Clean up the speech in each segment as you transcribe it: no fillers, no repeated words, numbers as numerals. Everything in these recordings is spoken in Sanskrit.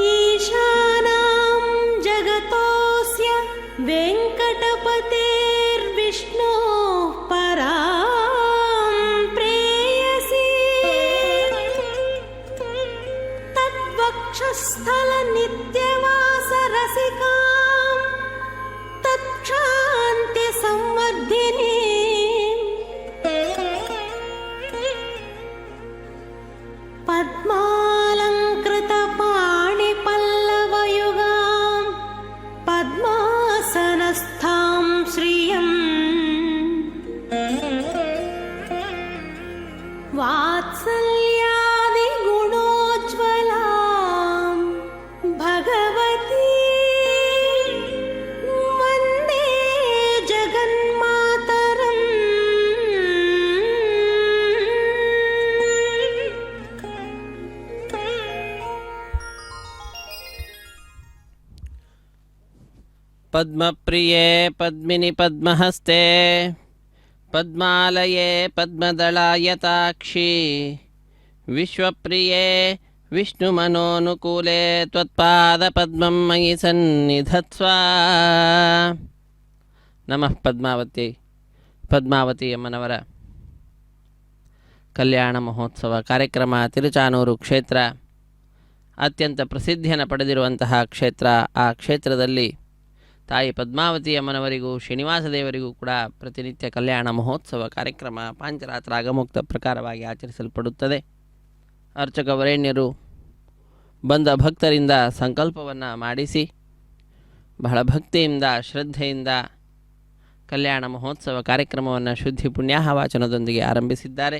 ईशानां जगतोऽस्य वेङ्कटपतेर्विष्णोः परां प्रेयसी तद्वक्षस्थलनित्यवासरसिकां तत्क्षान्त्यसंवर्धिनीं पद्मालङ्कृतपाणिपल्लवयुगां पद्मासनस्थां श्रियं वात्सल्यादिगुणोज्ज्वलां भगवती वन्दे जगन्मातरम्। पद्मप्रिये पद्मिनि पद्महस्ते पद्मालये पद्मदलायताक्षी विश्वप्रिये विष्णुमनोनुकूले त्वत्पादपद्मं मयि सन्निधत्स्व। नमः ಪದ್ಮಾವತಿ ಅಮ್ಮನವರ ಕಲ್ಯಾಣ ಮಹೋತ್ಸವ ಕಾರ್ಯಕ್ರಮ ತಿರುಚಾನೂರು ಕ್ಷೇತ್ರ ಅತ್ಯಂತ ಪ್ರಸಿದ್ಧಿಯನ್ನು ಪಡೆದಿರುವಂತಹ ಕ್ಷೇತ್ರ. ಆ ಕ್ಷೇತ್ರದಲ್ಲಿ ತಾಯಿ ಪದ್ಮಾವತಿ ಅಮ್ಮನವರಿಗೂ ಶ್ರೀನಿವಾಸ ದೇವರಿಗೂ ಕೂಡ ಪ್ರತಿನಿತ್ಯ ಕಲ್ಯಾಣ ಮಹೋತ್ಸವ ಕಾರ್ಯಕ್ರಮ ಪಾಂಚರಾತ್ರ ಆಗಮುಕ್ತ ಪ್ರಕಾರವಾಗಿ ಆಚರಿಸಲ್ಪಡುತ್ತದೆ. ಅರ್ಚಕ ವರೇಣ್ಯರು ಬಂದ ಭಕ್ತರಿಂದ ಸಂಕಲ್ಪವನ್ನು ಮಾಡಿಸಿ ಬಹಳ ಭಕ್ತಿಯಿಂದ ಶ್ರದ್ಧೆಯಿಂದ ಕಲ್ಯಾಣ ಮಹೋತ್ಸವ ಕಾರ್ಯಕ್ರಮವನ್ನು ಶುದ್ಧಿ ಪುಣ್ಯಾಹವಾಚನದೊಂದಿಗೆ ಆರಂಭಿಸಿದ್ದಾರೆ.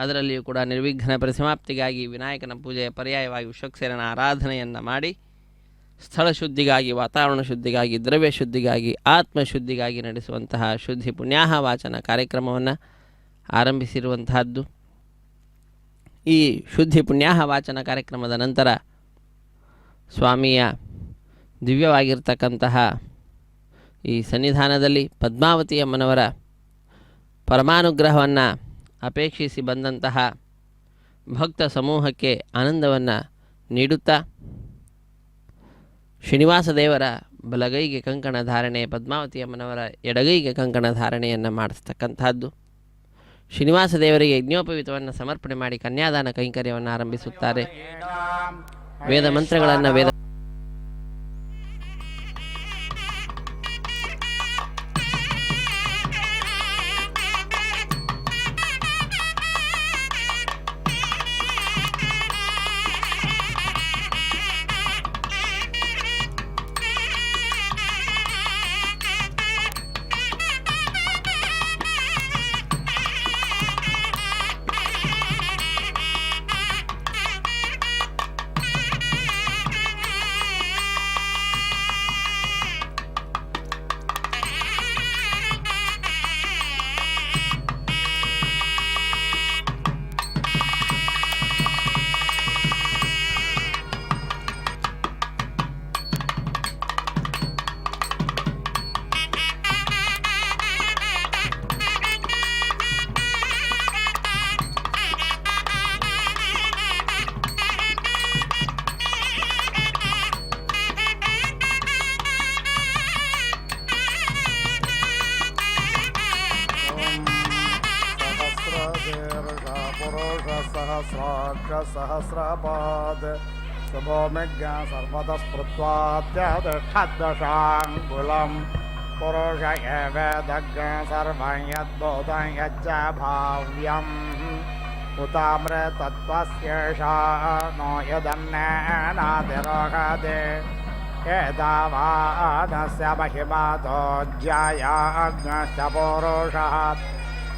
ಅದರಲ್ಲಿಯೂ ಕೂಡ ನಿರ್ವಿಘ್ನ ಪರಿಸಮಾಪ್ತಿಗಾಗಿ ವಿನಾಯಕನ ಪೂಜೆಯ ಪರ್ಯಾಯವಾಗಿ ವಿಶ್ವಕ್ಸೇನನ ಆರಾಧನೆಯನ್ನು ಮಾಡಿ ಸ್ಥಳ ಶುದ್ಧಿಗಾಗಿ, ವಾತಾವರಣ ಶುದ್ಧಿಗಾಗಿ, ದ್ರವ್ಯ ಶುದ್ಧಿಗಾಗಿ, ಆತ್ಮಶುದ್ಧಿಗಾಗಿ ನಡೆಸುವಂತಹ ಶುದ್ಧಿ ಪುಣ್ಯಾಹವಾಚನ ಕಾರ್ಯಕ್ರಮವನ್ನು ಆರಂಭಿಸಿರುವಂತಹದ್ದು. ಈ ಶುದ್ಧಿ ಪುಣ್ಯಾಹವಾಚನ ಕಾರ್ಯಕ್ರಮದ ನಂತರ ಸ್ವಾಮಿಯ ದಿವ್ಯವಾಗಿರ್ತಕ್ಕಂತಹ ಈ ಸನ್ನಿಧಾನದಲ್ಲಿ ಪದ್ಮಾವತಿ ಅಮ್ಮನವರ ಪರಮಾನುಗ್ರಹವನ್ನು ಅಪೇಕ್ಷಿಸಿ ಬಂದಂತಹ ಭಕ್ತ ಸಮೂಹಕ್ಕೆ ಆನಂದವನ್ನು ನೀಡುತ್ತಾ ಶ್ರೀನಿವಾಸ ದೇವರ ಬಲಗೈಗೆ ಕಂಕಣ ಧಾರಣೆ, ಪದ್ಮಾವತಿ ಅಮ್ಮನವರ ಎಡಗೈಗೆ ಕಂಕಣ ಧಾರಣೆಯನ್ನು ಮಾಡಿಸ್ತಕ್ಕಂಥದ್ದು. ಶ್ರೀನಿವಾಸ ದೇವರಿಗೆ ಯಜ್ಞೋಪವೀತವನ್ನು ಸಮರ್ಪಣೆ ಮಾಡಿ ಕನ್ಯಾದಾನ ಕೈಂಕರ್ಯವನ್ನು ಆರಂಭಿಸುತ್ತಾರೆ. ವೇದ ಮಂತ್ರಗಳನ್ನು सहस्रपाद शुभोमिज्ञ सर्वतः स्मृत्वात्यादिष्ठद्दशाङ्गुलं पुरुष एवेदज्ञ सर्वं यद्बोधं यच्च भाव्यम् उतामृतत्वस्येषा नो यदन्नेनातिरोहते एतावानस्य महिमातो ज्यायाज्ञश्च पुरुषः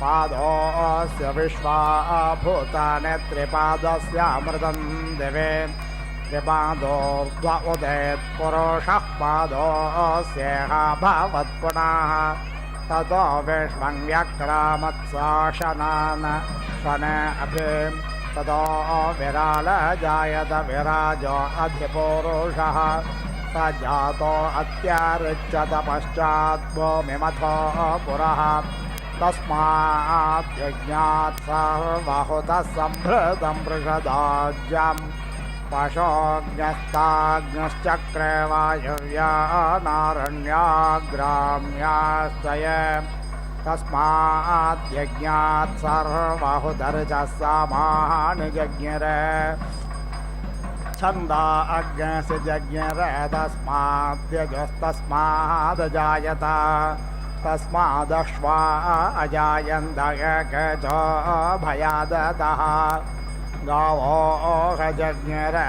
पादोऽस्य विश्वाभूतानि त्रिपादस्यामृतं दिवे त्रिपादोर्ध्व उदेत् पुरुषः पादोऽस्येह भवत्पुनः ततो विश्वं व्यक्रामत्साशनान् शने अपि ततो विरालजायत विराजो अधिपुरुषः स जातो अत्यारुच्यत पश्चात् भूमिमथो पुरः तस्माद्यज्ञात् सर्वहुतः सम्भृतं बृषदाज्यं पशोऽग्न्यस्ताग्नश्चक्रे वायव्या नारण्याग्राम्याश्च ये तस्माद्यज्ञात् सर्वहुतर्चः समानि जज्ञिरे छन्दा अग्नस्य जज्ञिरे तस्माद्यजस्तस्मादजायत तस्मादश्वा अजायन्त एकच भयादतः गावो जज्ञिरे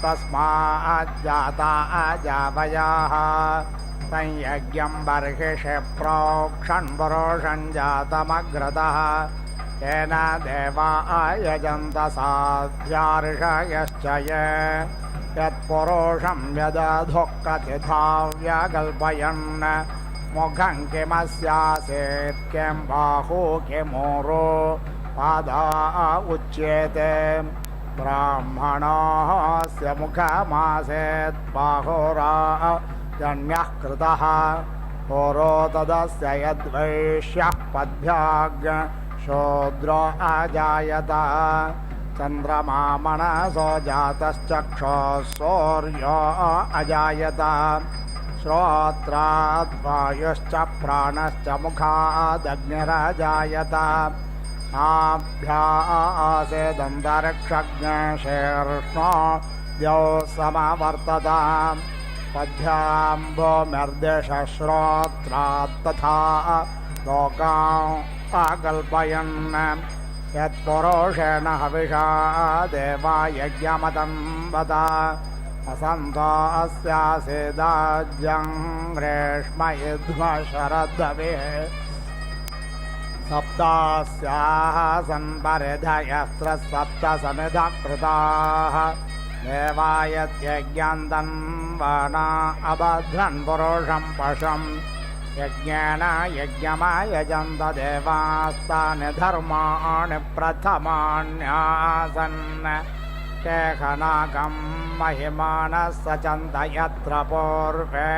तस्माज्जाता अजावयाः संयज्ञं बर्हिषि प्रोक्षन् पुरुषं जातमग्रतः तेन देवा यजन्त साध्यार्षयश्च ये यत्पुरुषं यदधुःकथिथा व्यकल्पयन् मुखं किमस्यासीत् किं बाहु किमूरो पादा उच्येते ब्राह्मणस्य मुखमासीत् बाहुरा जन्यः कृतः होरो तदस्य यद्वैश्यः पद्भ्याग् शूद्रो अजायत चन्द्रमा मनसो जातश्चक्षुः सूर्यो अजायत श्रोत्रात् वायुश्च प्राणश्च मुखादग्निरजायत नाभ्यासेदन्तरिक्षज्ञशीर्ष्णो द्यौः समवर्तत पद्भ्याम्भोमिर्देशश्रोत्रात् तथा लोकान् अकल्पयन् यत्पुरुषेण हविषा देवा यज्ञमतं वद असन्तो अस्यासेदाज्यं रेष्मयुध्मशरद्धविः सप्तास्याः सन्परिधयस्त्रसप्तसमिधः कृताः देवायत्यज्ञान्तन् वाना अबध्रन् पुरुषं पशुं यज्ञेन यज्ञमयजन्त देवास्तानि धर्माणि प्रथमान्यासन् केहनाकं महिमानः सचन्त यत्र पूर्वे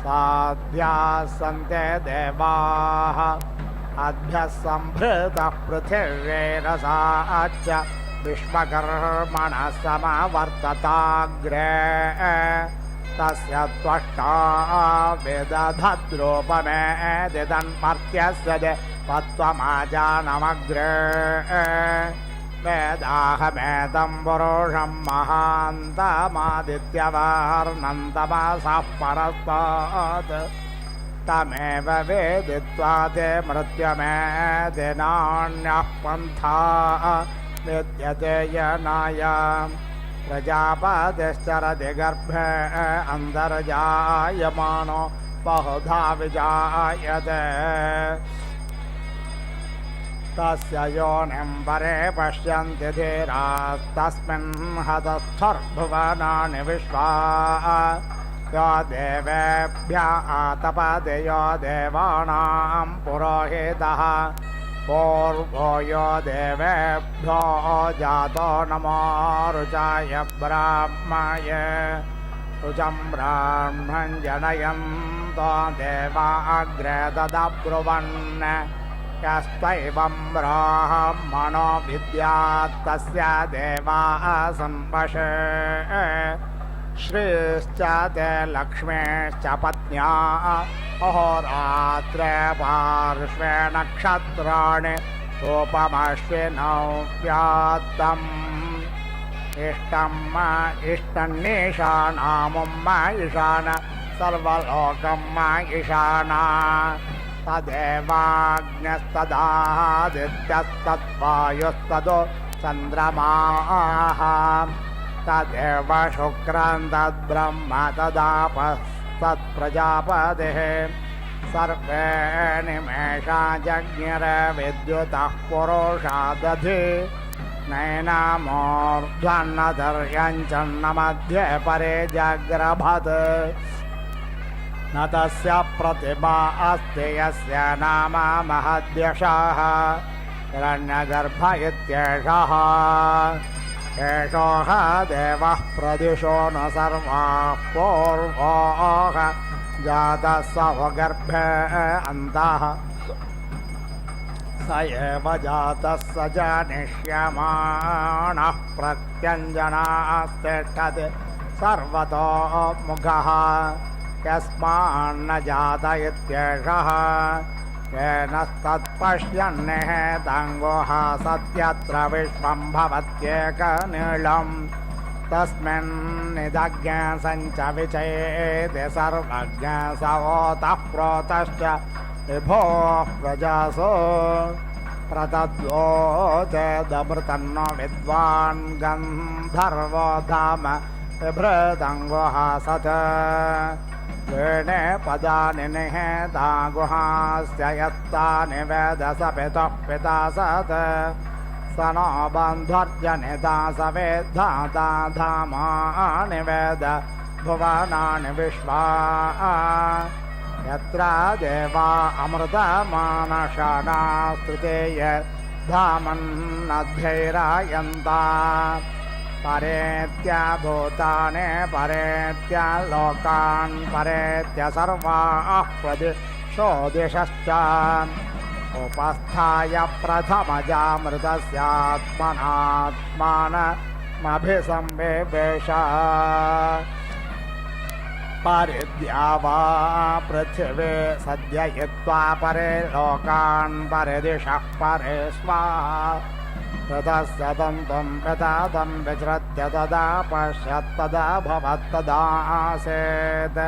साध्याः सन्ते देवाः अद्भ्यः सम्भृतः पृथिव्यैरसाच्च विश्वकर्मणः समवर्तताग्रे तस्य त्वष्टा वेदधद्रूपमेदिदन्मर्त्यस्य पत्वमाजानमग्रे वेदाहमेतं पुरुषं महान्तमादित्यवर्णन्तमसः परस्तात् तमेव वेदित्वा ते मृत्युमेति नान्यः पन्थः विद्यते यनाय प्रजापतिश्चरति गर्भे अन्तर्जायमानो बहुधा विजायते तस्य योनिं परे पश्यन्ति धीरास्तस्मिन् हतस्थुर्भुवनानि विश्वा यो देवेभ्यः आतपति यो देवानां पुरोहितः पूर्वो यो देवेभ्यो जातो नमो रुचाय ब्राह्मय रुचं ब्राह्मं जनयन्तो देवा अग्रे तदब्रुवन् यस्त्वैवं ब्राह्मणो विद्यात् तस्य देवाः संवशे श्रीश्च ते लक्ष्मीश्च पत्न्या अहोरात्रे पार्श्वे नक्षत्राणि रूपमश्विनौ व्यात्तम् इष्टन्नीशानामुम्म ईशान सर्वलोकं ईशाना तदेवाग्न्यस्तदादित्यस्तद्वायुस्तदो चन्द्रमाः तदेव शुक्रं तद्ब्रह्म तदापस्तत्प्रजापतिः सर्वे निमेषा जज्ञिर विद्युतः पुरुषा दधि नैनामूर्ध्वन्नतर्यञ्चन्न मध्ये परे जग्रभत् न तस्य प्रतिमा अस्ति यस्य नाम महद्यशः हिरण्यगर्भ इत्येषः एषोह देवः प्रदिशो न सर्वाः पूर्वोः जातः स गर्भे अन्तः एव जातः स जानिष्यमाणः प्रत्यञ्जनास्तिष्ठति सर्वतो मुखः यस्मान्न जात इत्येषः येन तत्पश्यन्निहेतङ्गुः सत्यत्र विश्वं भवत्येकनीळम् तस्मिन्निदज्ञ सञ्च विचेति सर्वज्ञ स ओतः प्रोतश्च विभोः प्रजासो प्रतद्वोचेदमृतन्नो विद्वान् गन्धर्वो धाम बिभृतङ्गुः सत् वेणे पदानि निहेता गुहास्य यत्तानि वेद स पितुः पिता सत् स नो बन्धुर्जनिता स वेद्धाता धामानि वेद भुवनानि विश्वा यत्र देवा अमृतमानशानास्तृतेय धामन्नध्यैरायन्ता परेत्य भूतानि परेत्य लोकान् परेत्य सर्वाः प्रदिशो दिशश्च उपस्थाय प्रथमजामृतस्यात्मनात्मानमभिसंवेश परिद्या वा पृथिवी सद्ययित्वा परे लोकान् परिदिशः परे स्वाहा ततस्य तन्तुं प्रतातं विचृत्य तदा पश्यत्तदा भवत्तदासीत्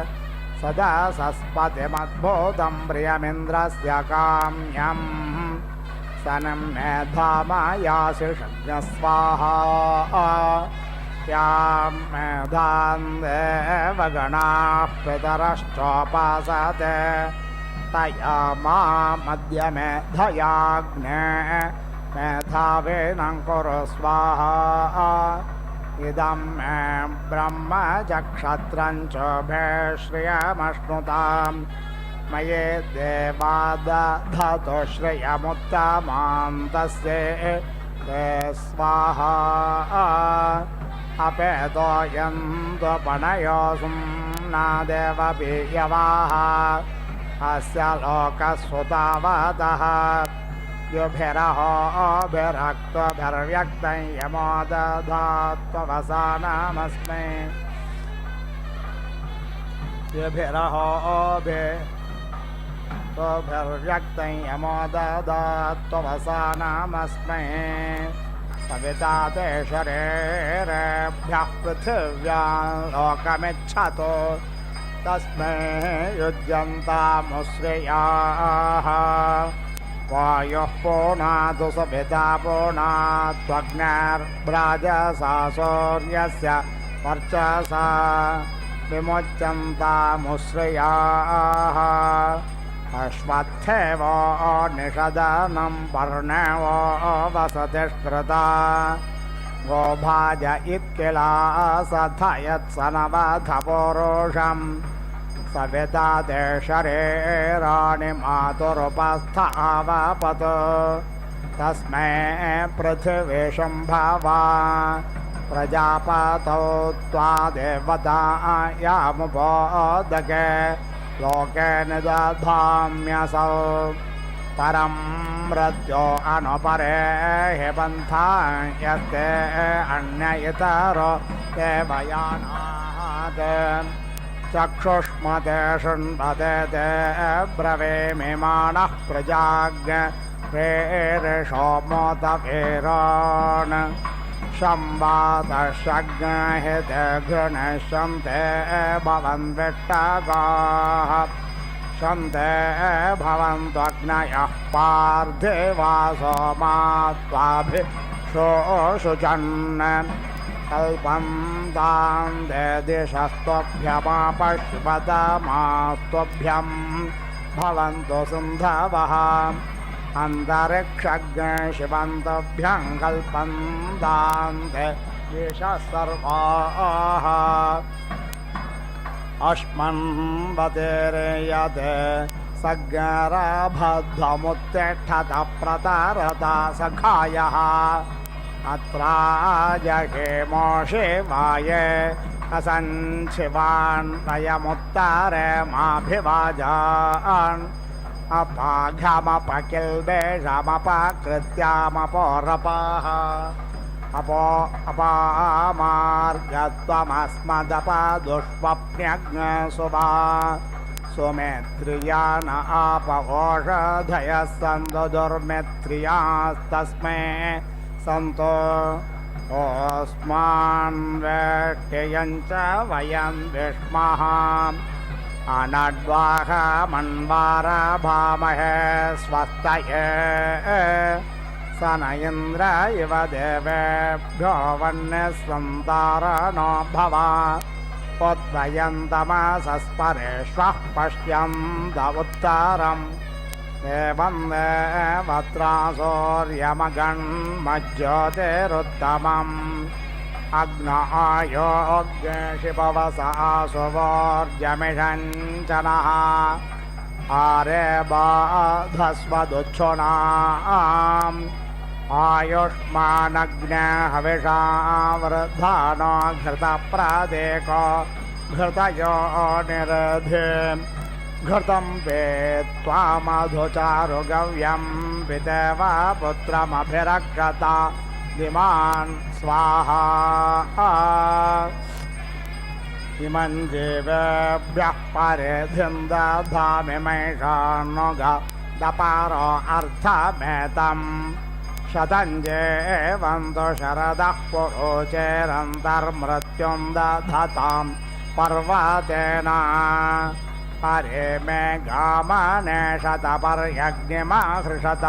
सदा सस्पतिमद्भूतं प्रियमिन्द्रस्य काम्यं सनं मेधामायासि स्वाहा यां मेधां देवगणाः पितरश्चोपासते तया मा मध्य मेधयाग्ने मेधावेनं कुरु स्वाहा इदं मे ब्रह्म च क्षत्रं च श्रियमश्नुतां मये देवा दधतु श्रियमुत्तमां तस्यै ते स्वाहा अपेतो यन्तु पणयोऽसुं न देवपीयवाः अस्य लोकसुतावतः युभिरहोभिरक्तभिर्व्यक्तं यमो दधात्ववसानमस्मै युभिरहोभिर्व्यक्तं यमो दधात्ववसानमस्मै सविता ते शरीरेभ्यः पृथिव्यां लोकमिच्छतो तस्मै युज्यन्तामुश्रियाः वायुः पूर्णातु सविता पूर्णात्वग्निर्ब्राजसा सूर्यस्य वर्चसा विमुच्यन्तामुश्रियाः अश्वत्थेवो निषदनं पर्णवो वसतिष्कृता गोभाज इत्किला सथ यत्सनवधपुरुषं सविता ते शरीराणि मातुरुपस्थावपत् तस्मै पृथिवी शम्भवा प्रजापतौ त्वा देवता यामुपोदके लोके निदधाम्यसौ परं मृत्यो अनुपरे हि पन्था यस्ते अन्य इतरो देवयानात् चक्षुष्मते शृण्वते ते ब्रवीमिमाणः प्रजाज्ञ मोदवीरान् संवादशज्ञहिते घृणश्यन्ते भवन्विट्टगाः शन्ते भवन्त्वग्नयः पार्थिवासो मात्वाभिषोषुचन् कल्पन्तां ते दिशस्त्वभ्यमापश्वतमास्त्वभ्यं भवन्तु सिन्धवः अन्तरिक्षज्ञ शिवन्तभ्यं कल्पन्तां ते दिशः सर्वाः अस्मन्वतिर्यते सज्ञरभध्वमुत्तिष्ठतः प्रतरता सखायः अत्राजहेमो शिवाय असञ्शिवान् वयमुत्तरे माभिवाजान् अपाघमपकिल्बेषमपकृत्यामपोरपाः अपो अपामार्गत्वमस्मदपदुष्वप्न्यग्नसुभा सुमेत्रिया न आपवोषधयः सन्तो दुर्मित्रियास्तस्मै सन्तो ओस्मान् वेष्टयञ्च वयं विष्मः अनड्वाहमन्वारभामहे स्वस्तये स न इन्द्र इव देवेभ्यो वह्निस्सन्तारणो भव उद्वयन्तमसस्परेष्वः पश्यन्त उत्तरम् एवं देवत्रासौर्यमगन्मज्योतिरुत्तमम् अग्नयोग्यशिपवसासुवोर्जमिषञ्चनः आरे बाधस्वदुच्छुनाम् आयुष्मानग्ने हविषा वृद्धानो घृतप्रदेको घृतयो निरधे घृतं वेत्त्वामधुचारुगव्यं पितेव पुत्रमभिरक्षता दिमान् स्वाहा इमं जीवेभ्यः परिधिं दधामि मैषान्नुगदपारो अर्थमेतम् शतञ्जेवन्तु शरदः पुरोचेरन्तर्मृत्युं दधतां पर्वतेन हरे मे गामने शतपर्यग्निमहृषत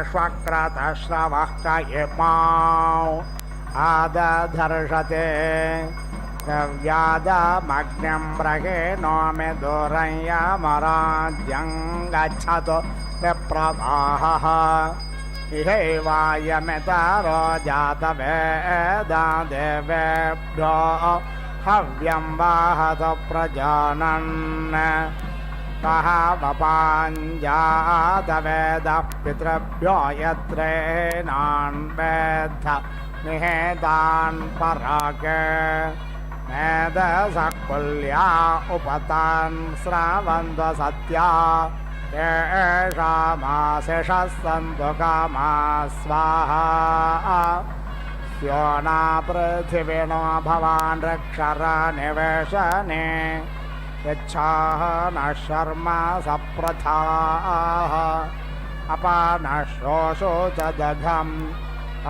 देवेष्वक्रतश्रवः कयिमाौ आदधर्षते द्रव्यादमग्निं ब्रहेणो मे दूरं यमराज्यं गच्छतु विप्रवाहः इहैवायमितरो जातवेदा देवेभ्यो हव्यं वाहतो प्रजानन् कः वपाञ्जातवेदः पितृभ्यो यत्रेणान् वेत्थ निहेतान् पराके मेधसः कुल्या उपतान् स्रवन्तो सत्या येषामाशिषः सन्तु कामा स्वाहा स्यो न पृथिविनो भवान् रक्षरनिवेशने यच्छाः नः शर्म सप्रथाः अपानश्रोषो च दघम्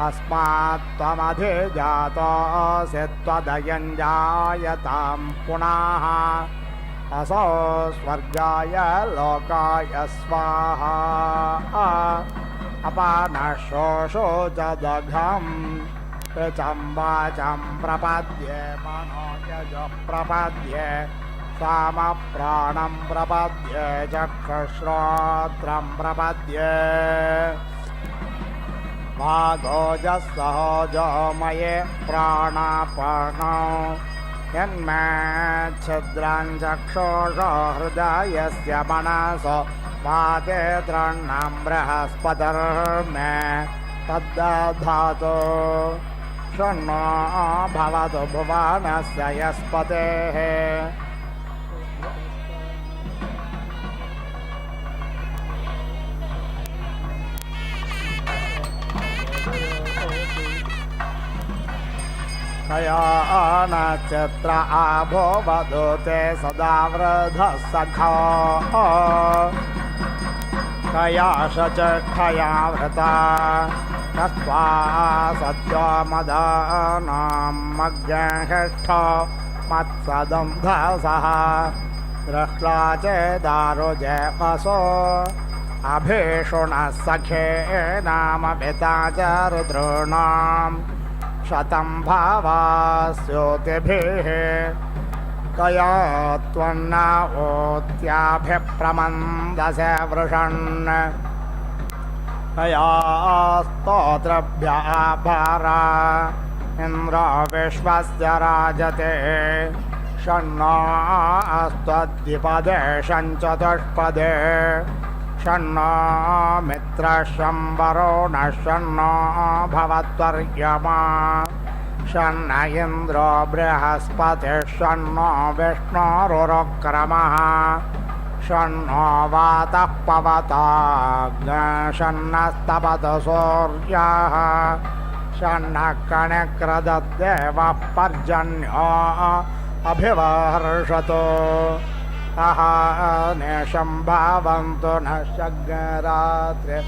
अस्मात् त्वमधिजातोऽसि त्वदयञ्जायतां पुनः असौ स्वर्गाय लोकाय स्वाहा अपानश्रोषो च दघम् ऋचं वाचं प्रपद्ये मनोयजः प्रपद्ये सामप्राणं प्रपद्ये चक्षुश्रोत्रं प्रपद्ये वागोजसहोजो मये प्राणापर्णो यन्मे छिद्रं चक्षुषो हृदयस्य मनसो वाते तृण्णां बृहस्पतिर्मे तद्दधातु शृण्वो भवतु भुवनस्य यस्पतेः कया नक्षत्र आभो वधूते सदा वृधः सखो कया शचक्षया वृता तस्वा सत्यो मदानां मग्यहिष्ठ मत्सदन्धसः दृष्ट्वा चेदारुजे वसो अभीषुणः सखे नाम पिता च रुद्ॄणां शतं भावास्योतिभिः कया त्वन्नावोत्याभिप्रमन्दसे वृषन् कया स्तोत्रभ्यः भारा इन्द्रो विश्वस्य राजते षण्णो अस्त्वद्विपदे षञ्चतुष्पदे षण्णो मित्रशं वरुणः षण्णो भवत्वर्यमा षण्ण इन्द्रो बृहस्पतिः षण्णो विष्णुरुक्रमः षण्णो वातः पवताग्नशन्नस्तपतु सूर्यः षण्णः कणिक्रदद्देवः पर्जन्यो अभिवर्षतो अहानेशं भावन्तु न शग्रात्रे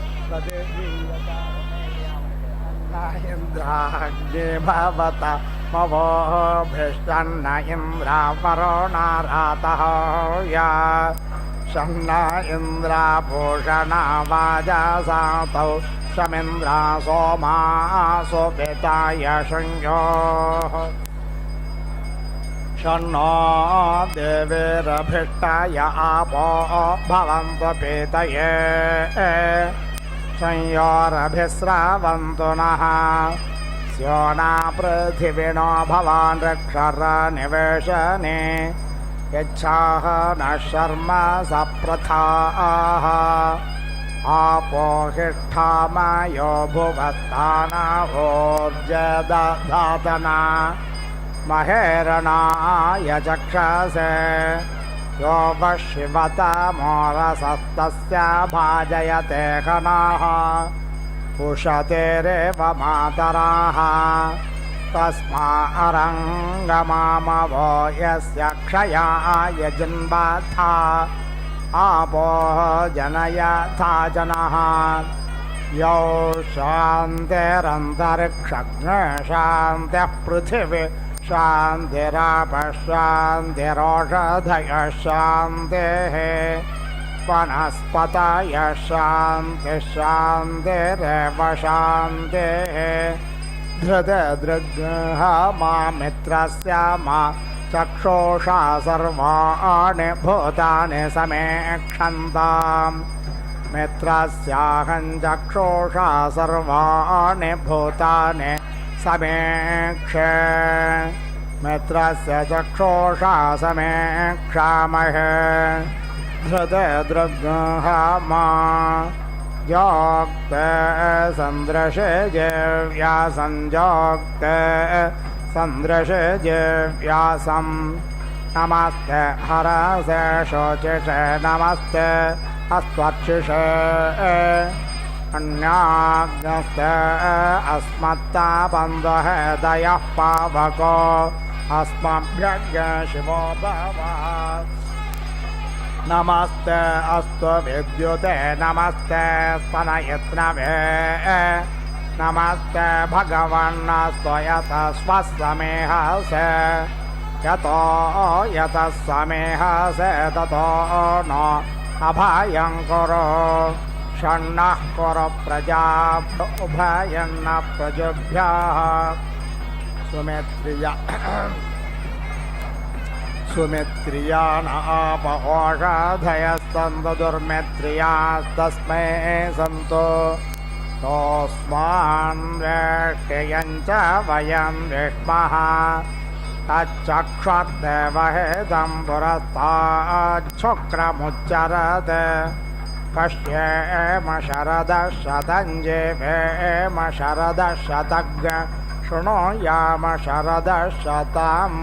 इन्द्राग्ने भवता मवोभिष्टन्न इन्द्रावरुणारातः या शन्न इन्द्राभूषणा वाजसातौ शमिन्द्रा सोमा सोपिताय संयोः शन्नो देवेरभिष्टाय आपो भवन्तु पीतये संयोरभिस्रावन्तु नः स्योना पृथिविनो भवान् रक्षरनिवेशने यच्छाः नः शर्म सप्रथाः आपो हिष्ठामयो भुवस्ताना ऊर्जदधातना महेरणाय चक्षसे यो वशिवतमोरसस्तस्य भाजयते खनाः उशतेरेव मातराः तस्मा अरङ्गमामवो यस्य क्षयाय जिन्वथा आपो जनयथा जनः यौ शान्तिरन्तरिक्षग्ने शान्तिः पृथिवी शान्तिरापशान्तिरोषधयः शान्तिः वनस्पतयः शान्तिः शान्तिरेव शान्तिः धृतदृग्ः मा मित्रस्य मा चक्षुषा सर्वाणि भूतानि समेक्षन्ताम् मित्रस्याहं चक्षुषा सर्वाणि भूतानि समेक्षे मित्रस्य चक्षुषा समेक्षामहे धृतदृग्ः मा योक्ते सन्दृशे जेव्यासंयोक्ते सन्दृशे जेव्यासं नमस्ते हरसे शोचिषे नमस्ते अस्त्वक्षिषे अन्याग्नस्ते अस्मत्ता बन्धुहेदयः पावको अस्मभ्यग् शिवो भव नमस्ते अस्तु विद्युते नमस्ते स्तनयत्नवे नमस्ते भगवन्नस्तु यतः स्वसमेहसे यतो यतः समेहसे ततो नो अभयं कुरु षण्णः कुरु प्रजा उभयन्न प्रजभ्यः सुमित्रिया सुमित्रिया न आपओषधयस्तन्तु दुर्मित्रियास्तस्मै सन्तु तोऽस्मान् वेष्ट्यं च वयं विष्मः तच्चक्षुर्देवहेदं पुरस्ताच्छुक्रमुच्चरत् पश्येम शरदः शतं जीवेम शरदः शतज्ञ शृणुयाम शरदः शतम्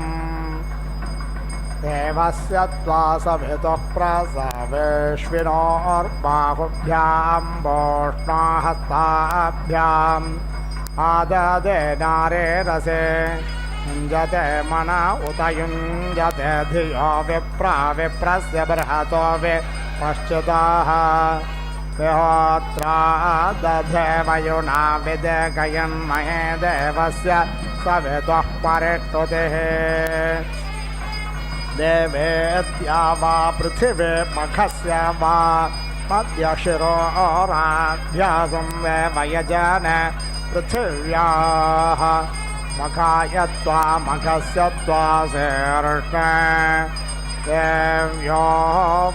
देवस्य त्वा सवितुः प्रसवेश्विनोर्बाहुभ्यां वोष्णाहस्ताभ्याम् आददे नारे रसे युञ्जते मन उत युञ्जते धियो विप्रा विप्रस्य बृहतो विपश्चिताः विहोत्रा दधे वयुना विदेकयन्महे देवस्य सवितुः परिष्टुतिः देवेद्या वा पृथिवे मखस्य वा मध्यशिरोराभ्यासं देवयजन पृथिव्याः मखाय त्वा मखस्य त्वा शीर्ष्णे देव्यो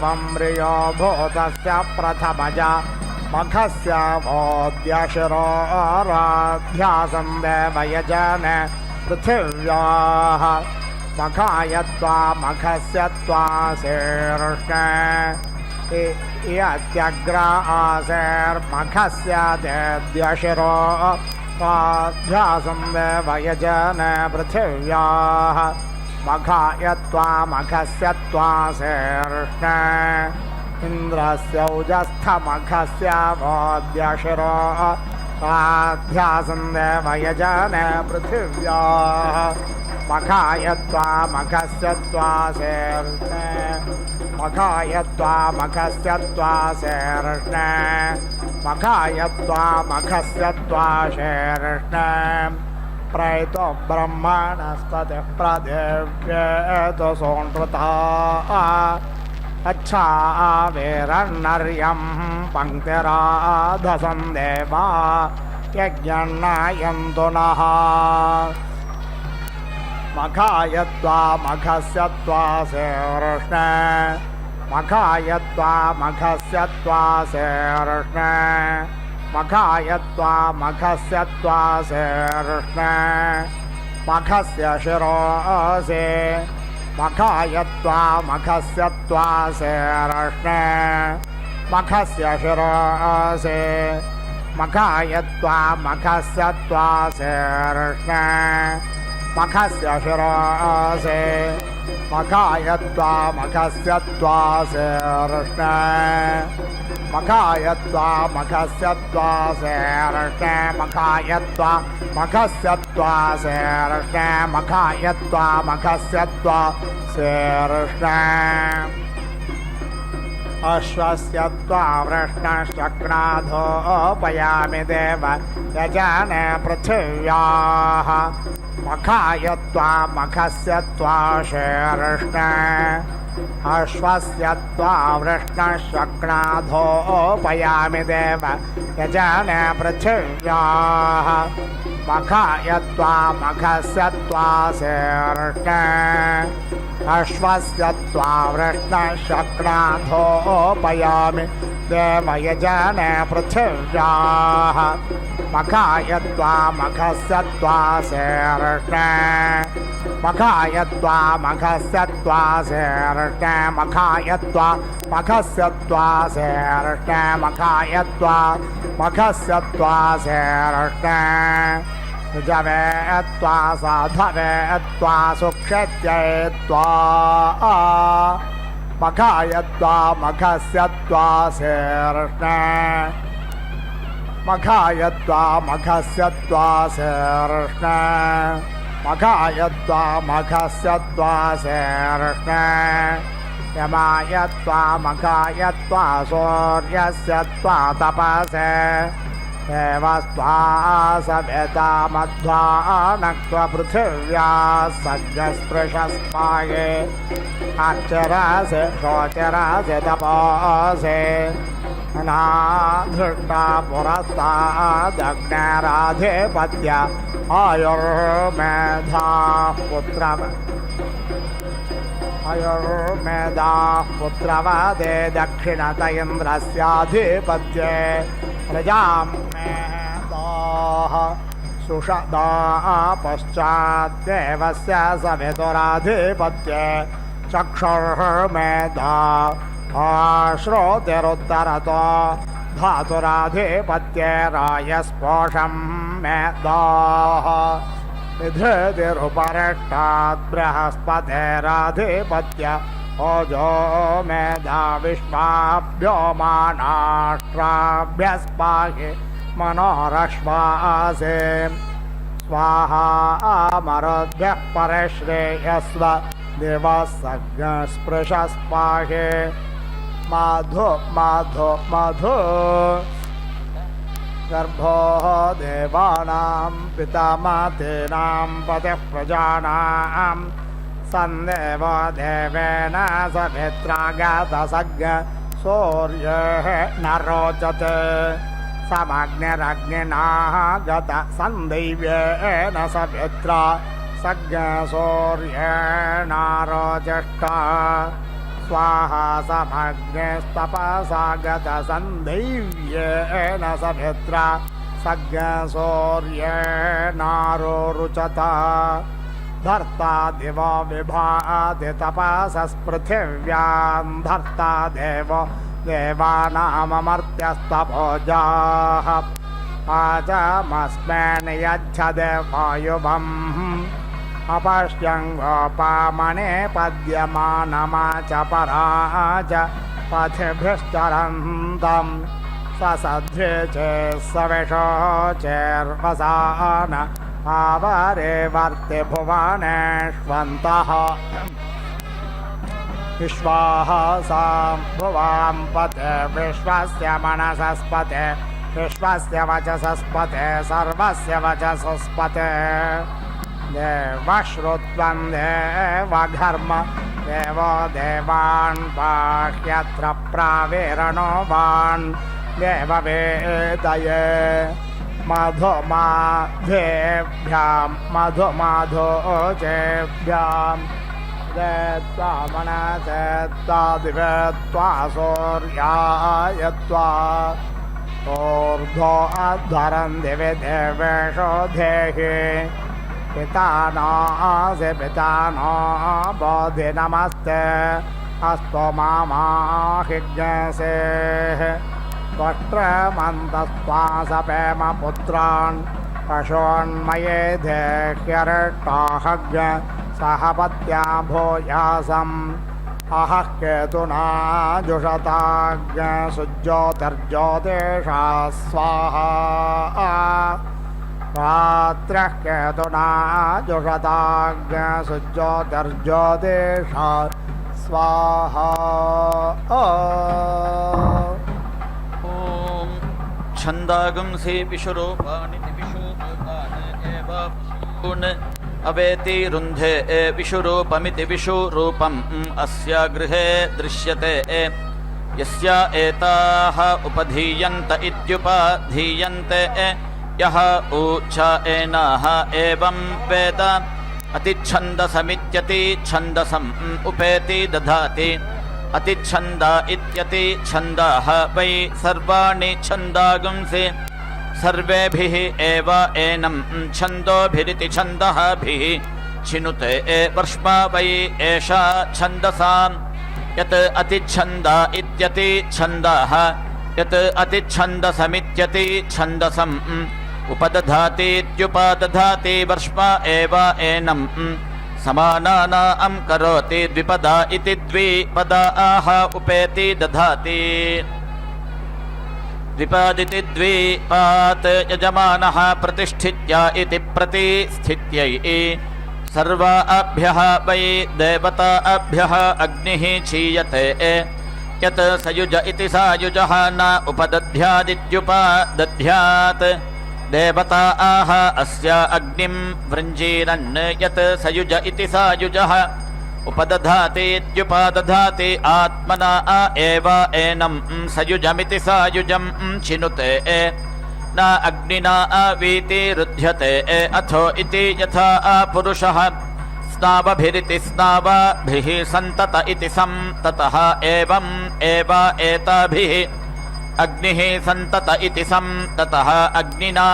वम्रियो भूतस्य प्रथमज मखस्य वोद्यशिरोराभ्यासं देवयजन पृथिव्याः मखाय त्वा मखस्य त्वा शीर्ष्णे यत्यग्रा आसेर्मखस्य देद्यशिरो स्वाध्यासं देवयजन पृथिव्याः मखाय त्वा मखस्य त्वा शीर्ष्णे इन्द्रस्यौजस्थमघस्य वोद्यशिरो आध्यासन् देवयजने पृथिव्याः मघाय त्वा मघस्य त्वासेर्ष्णे मघाय त्वा मघस्य त्वासेर्ष्णे मघाय त्वा मघस्य त्वाशेर्ष्णे प्रैतो ब्रह्मणस्पतिः प्रदेव्येतो सोऽनृता अच्छा वेरन्नर्यं पङ्क्तिराधसं देवा यज्ञन्नायन्तु नः मघाय त्वा मघस्य त्वासेर्ष्णे मघाय त्वा मघस्य त्वासेर्ष्णे मघाय त्वा मघस्य त्वासेर्ष्णे मघस्य शिरोऽसे मघाय त्वा मघस्य त्वासेर्ष्णे मघस्य शिरोऽसे मघाय त्वा मघस्य त्वासेर्ष्णे मघस्य शिरोऽसे मघाय त्वा मघस्य त्वासेर्ष्णे मघाय त्वा मघस्य त्वासेर्ष्णे मघाय त्वा मघस्य त्वासेर्ष्णे मघाय त्वा मघस्य त्वासेर्ष्णे अश्वस्य त्वा वृष्णश्चक्राधोपयामि देव यजने पृथिव्याः मघाय त्वा मघस्य त्वाशेर्ष्णे अश्वस्य त्वा वृष्णश्चक्राधोपयामि देव यजने पृथिव्याः मघाय त्वा मघस्य त्वासेर्ष्णे अश्वस्य त्वा वृष्णश्चक्राधोपयामि देव यजने पृथिव्याः मघाय त्वा मघस्य त्वासेर्ष्णे मघाय त्वा मघस्य त्वासेर्ष्णे मघाय त्वा मघस्य त्वासेर्ष्णे मघाय त्वा मघस्य त्वासेर्ष्णे जवे त्वा साधवे त्वा सुक्षत्यै त्वा मघाय त्वा मघस्य त्वासेर्ष्णे मघाय त्वा मघस्य त्वासेर्ष्णे मघाय त्वा मघस्य त्वासेर्ष्णे यमाय त्वा मघाय त्वा सूर्यस्य त्वा तपसे देवस्त्वा सवेता मध्वा नक्त्वा पृथिव्या सज्जस्पृशस्पाये अक्षरासे शोचरासे तपोसे अनाधृष्टा पुरस्तादग्नेराधिपत्य आयुर्मेधाः पुत्रवदे दक्षिणत इन्द्रस्याधिपत्ये प्रजां मेधाः सुषदा पश्चाद्देवस्य सवितुराधिपत्ये चक्षुर्मेधा श्रोतिरुत्तरतो धातुराधिपत्ये रायस्पोषं मेधाः विधृतिरुपरिष्टात् बृहस्पतेराधिपत्य ओजो मेधा विश्वाभ्यो मानाष्ट्राभ्यस्पाहि मनोरश्वासे स्वाहा मरुद्भ्यः परिश्रेयस्व दिवसस्पृशस्पाहि माधु माधु मधु गर्भो देवानां पितामातेनां पतिः प्रजानां सन्देव देवेन सवित्रागतसज्ञ सूर्यः न रोचते समग्निरग्निना गत सन्दैव्येन सवित्रा सज्ञ सूर्येण रोचष्ट स्वाहा समग्निस्तपसा गत सन्दैव्येन सवित्रा सज्ञ सूर्येणारोरुचत धर्ता दिवो विभाति तपसस्पृथिव्यां धर्ता देवो देवानाममर्त्यस्तभोजाः आचमस्मेन् यच्छते वायुवम् अपश्यं गोपामणे पद्यमानमाच पराच पथिभिश्चरन्तं ससध्वे चेत् सविशोचेर्वसान आवरे वर्ति भुवनेष्वन्तः विश्वासां भुवां पते विश्वस्य मनसस्पते विश्वस्य वचसस्पते सर्वस्य वचसस्पते देवश्रुत्वं देवघर्म देवो देवान् बाह्यत्र प्रावेरणो वान् देववेदये मधुमाधेभ्यां मधुमाधोचेभ्यां देत्वा मनसे त्वा दिवे त्वा सूर्याय त्वा ऊर्ध्वो अध्वरं दिवि देवेषु धेहि पितानासि पितानो बोधि नमस्ते अस्तु मामाहिज्ञसे त्वष्ट्रमन्तस्त्वा सपेम पुत्रान् पशून्मये देह्यरिष्टाहज्ञ सह पत्या भूयासम् अहः केतुना जुषताज्ञ सुज्योतिर्ज्योतिषा स्वाहा रात्रः केतुना जुषताज्ञ सुज्योतिर्ज्योतिषा स्वाहा ॐ छन्दागंसि विशुरूपाणि विशुरूपान् एव विशून् अवेति रुन्धे विशुरूपमिति विशुरूपम् अस्य गृहे दृश्यते यस्य एताः उपधीयन्त इत्युपधीयन्ते यः ऊच एनाः एवं वेद अतिच्छन्दसमित्यतिच्छन्दसम् उपेति दधाति अतिच्छन्द इत्यति छन्दाः वै सर्वाणि छन्दागुंसि सर्वेभिः एव एनं छन्दोभिरिति छन्दःभिः छिनुते वर्ष्मा वै एषा छन्दसाम् यत् अतिच्छन्द इत्यति छन्दः यत् अतिच्छन्दसमित्यति छन्दसम् उपदधातीत्युपदधाति वर्ष्मा एव एनं समानानां करोति द्विपदा इति द्विपदा आह उपेति दधाति द्विपादिति द्विपात् यजमानः प्रतिष्ठित्य इति प्रतिस्थित्यै सर्वाभ्यः वै देवताभ्यः अग्निः क्षीयते यत् सयुज इति सायुजः न उपदध्यादित्युपदध्यात् देवता आह अस्य अग्निं वृञ्जीरन् यत् सयुज इति सायुजः उपदधातीत्युपदधाति आत्मना एव एनं सयुजमिति सायुजं छिनुते न अग्निना वीति रुध्यते अथो इति यथा पुरुषः स्नावभिरिति स्नावभिः सन्तत इति सन्ततः एवं एव एताभिः अग्निः सन्तत इति सन्ततः अग्निना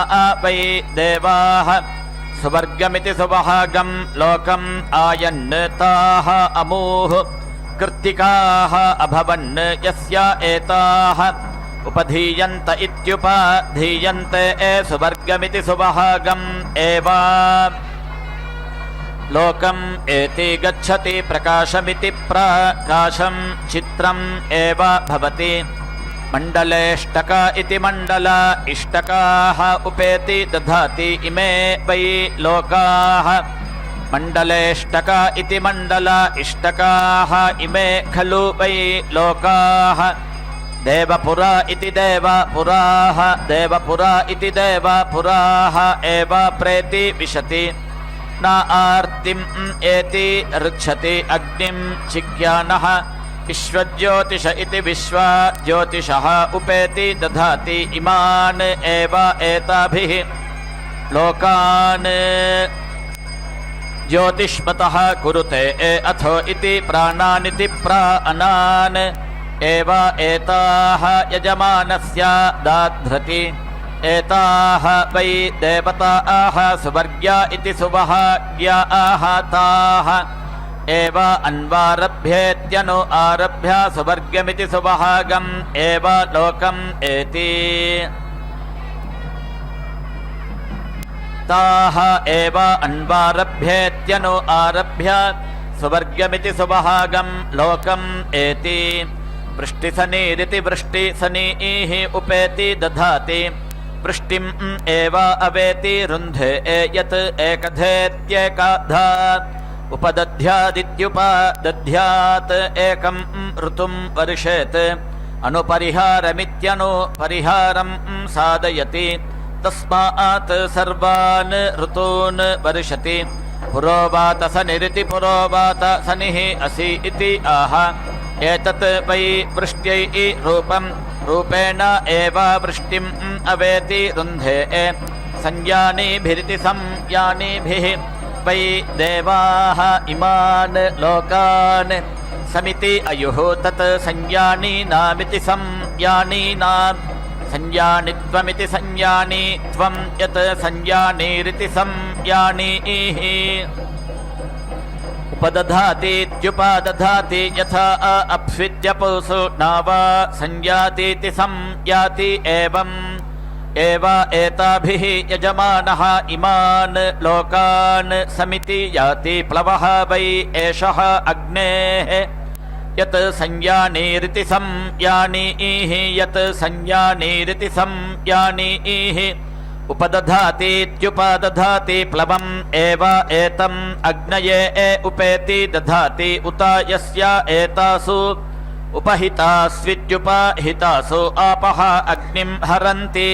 वै देवाः सुवर्गमिति सुवहागं लोकम् आयन् ताः अमूः कृत्तिकाः अभवन् यस्य एताः उपधीयन्त इत्युपधीयन्ते सुवर्गमिति सुवहागम् एव लोकम् एति गच्छति प्रकाशमिति प्रकाशं चित्रम् एव भवति मण्डलेष्टक इति मण्डल इष्टकाः उपेति दधाति इमे वै लोकाः मण्डलेष्टक इति मण्डल इष्टकाः इमे खलु वै लोकाः देवपुरा इति देवपुराः देवपुरा इति देवपुराः एव प्रेति विशति न आर्तिम् एति ऋक्षति अग्निं चिक्यानः विश्वज्योतिष इति विश्वज्योतिषः उपेति दधाति इमान् एव एताभिः लोकान् ज्योतिष्मतः कुरुते अथो इति प्राणानिति प्राणान् एव एताः यजमानस्य दाध्रति एताः वै देवताः सुवर्ग्या इति सुवहाग्याः ताः एव अन्वारभ्येत्यनु आरभ्य सुवर्गमिति सुवहागम् एव लोकम् एति ताः एव अन्वारभ्येत्यनु आरभ्य सुवर्गमिति सुवहागम् लोकम् एति वृष्टिसनीरिति वृष्टिसनीः उपेति दधाति वृष्टिम् एव अवेति रुन्धे यत् एकधेत्येकाधात् उपदध्यादित्युपदध्यात् एकं ऋतुं वर्षेत् अनुपरिहारमित्यनुपरिहारं साधयति तस्मात् सर्वान् ऋतून् वर्षति पुरोवातसनिरिति पुरोवातसनिः असि इति आह एतत् वै वृष्ट्यै रूपेण एव वृष्टिम् अवेति रुन्धे संज्ञानीभिरिति संज्ञानीभिः वै देवाः इमान् लोकान् समिति अयुः तत् संज्ञानीनामिति संज्ञानीनां संज्ञानित्वमिति संज्ञानीत्वं यत् संज्ञानीरिति संज्ञानीः उपदधातीत्युपदधाति यथा अप्स्वित्यपुसु नावा संज्ञातीति संज्ञाति एवम् एव एताभिः यजमानः इमान् लोकान् समिति याति प्लवः वै एषः अग्नेः यत् संज्ञानीरिति संज्ञानीः यत् संज्ञानीरिति संज्ञानीः उपदधातीत्युपदधाति प्लवम् एव एतम् अग्नये उपेति दधाति उत यस्य एतासु उपहितास्वित्युपहितासु आपः अग्निं हरन्ति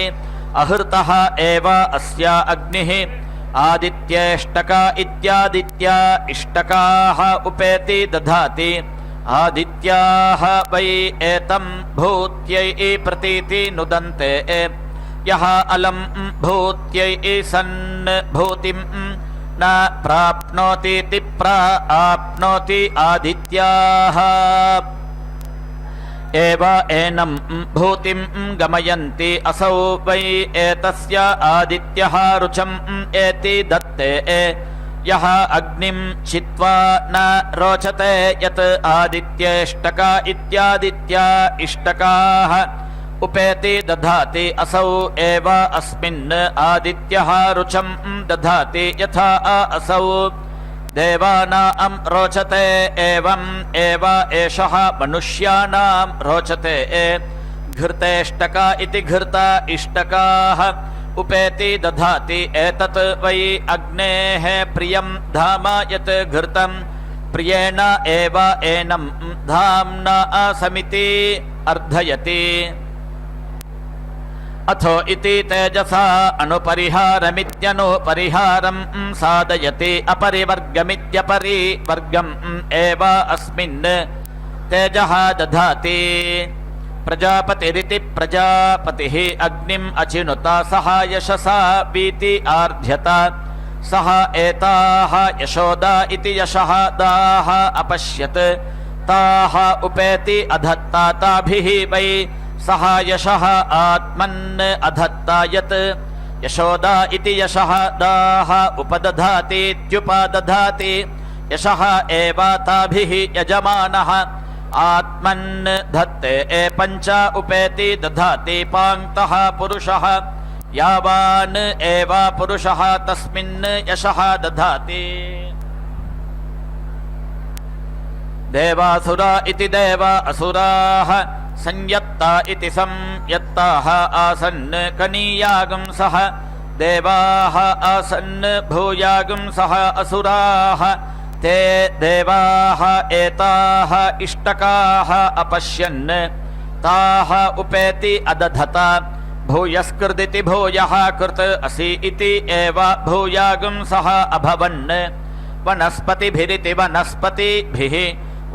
अहृतः एव अस्य अग्निः आदित्येष्टका इत्यादित्या इष्टकाः उपेति दधाति आदित्याः वै एतं भूत्यै प्रतीति नुदन्ते यः अलं भूत्यै सन् भूतिं न प्राप्नोतीति प्राप्नोति आदित्याः एव एनं भूतिं गमयन्ति असौ वै एतस्य आदित्यः रुचम् एति दत्ते यः अग्निं छित्त्वा न रोचते यत् आदित्येष्टका इत्यादित्या इष्टकाः उपेति दधाति असौ एव अस्मिन् आदित्यः रुचं दधाति यथा असौ देवानां रोचते एवम् एव एषः मनुष्याणां रोचते घृतेष्टका इति घृता इष्टकाः उपेति दधाति एतत् वै अग्नेः प्रियं धाम यत् घृतं प्रियेण एव एनं धाम्ना समिति अर्धयति अथो इति तेजसा अनुपरिहारमित्यनुपरिहारं साधयति अपरिवर्गमित्यपरिवर्गम् एव अस्मिन् तेजः दधाति प्रजापतिरिति प्रजापतिः अग्निम् अचिनुता सह यशसा वीति आर्ध्यत सह एताः यशोदा इति यशः दाः अपश्यत् ताः उपेति अधत्ता ताभिः वै सह यशः आत्मन् अधत्ता यत् यशोदा इति यशः दाः उपदधातीत्युपदधाति यशः एव ताभिः यजमानः आत्मन् धत्ते पञ्च उपेति दधाति पाङ्क्तः पुरुषः यावान् एव पुरुषः तस्मिन् यशः दधाति देवासुरा इति देव असुराः संयत्ता इति संयत्ताः आसन् कनीयागं सह देवाः आसन् भूयागं सह असुराः ते देवाः एताः इष्टकाः अपश्यन् ताः उपेति अदधत भूयस्कृदिति भूयः कृत असि इति एव भूयागं सह अभवन् वनस्पतिभिरिति वनस्पतिभिः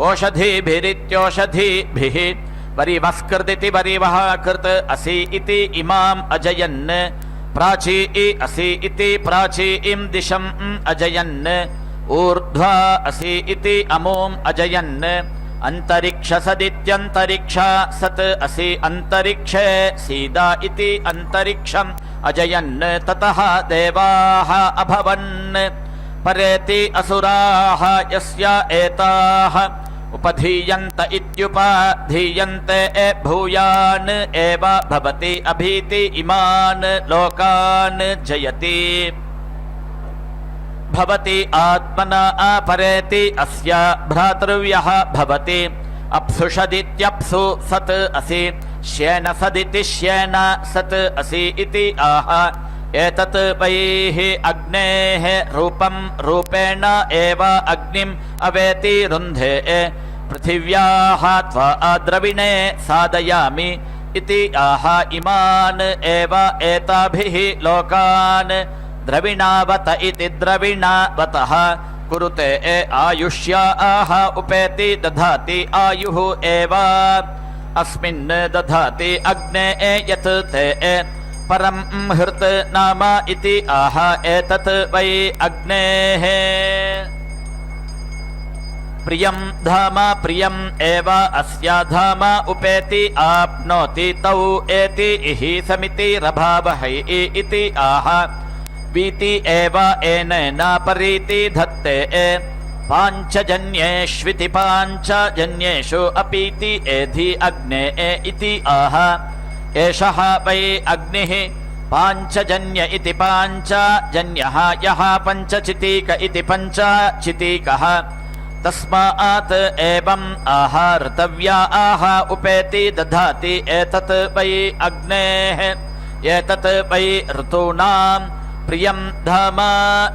ओषधिभिरित्योषधिभिः वरिवस्कृदिति वरिवः कृत असि इति इमाम् अजयन् प्राची असि इति प्राचीं दिशम् अजयन् ऊर्ध्वा असि इति अमूम् अजयन् अन्तरिक्षसदित्यन्तरिक्ष सत् असि अन्तरिक्षे सीदा इति अन्तरिक्षम् अजयन् ततः देवाः अभवन् परेति असुराः यस्य एताः उपधीयन्त इत्युपधीयन्ते भूयान् एव भवति अभीति इमान् लोकान् जयति भवति आत्मना अपरेति अस्य भ्रातृव्यः भवति अप्सुषदित्यप्सु सत् असि श्येन सदिति श्येन सत् असि इति आह एतत् वैः अग्नेः रूपं रूपेण एव अग्निम् अवेति रुन्धे पृथिव्याः त्वा द्रविणे साधयामि इति आह इमान् एव एताभिः लोकान् द्रविणावत इति द्रविणावतः कुरुते आयुष्या आह उपेति दधाति आयुः एव अस्मिन् दधाति अग्ने यत् ते परं हृत् नाम इति आह एतत् वै अग्नेः प्रियं धाम प्रियम् एव अस्या धाम उपेति आप्नोति तौ एति इहि समितिरभावहै इति आह वीति एव एनेन परीति धत्ते पाञ्चजन्येष्विति पाञ्चजन्येषु अपीति एधि अग्ने इति आह एषः वै अग्निः पाञ्चजन्य इति पाञ्चजन्यः यः पञ्चचितीक इति पञ्चचितीकः तस्मात् एवम् आह ऋतव्या आह उपेति दधाति एतत् वै अग्नेः एतत् वै ऋतूनाम् प्रियं धाम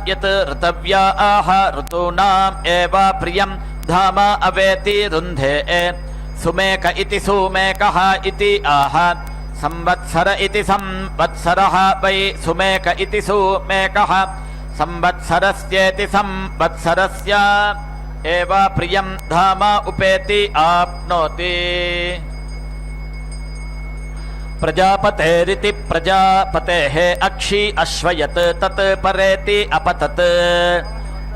यत् ऋतव्या आह ऋतूनाम् एव प्रियं धाम अवेति रुन्धे सुमेक इति सुमेकः इति आह संवत्सर इति संवत्सरः वै सुमेक इति सुमेकः संवत्सरस्येति संवत्सरस्य एव प्रियं धाम उपेति आप्नोति प्रजापतेरिति प्रजापतेः अक्षि अश्वयत् तत् परेति अपतत्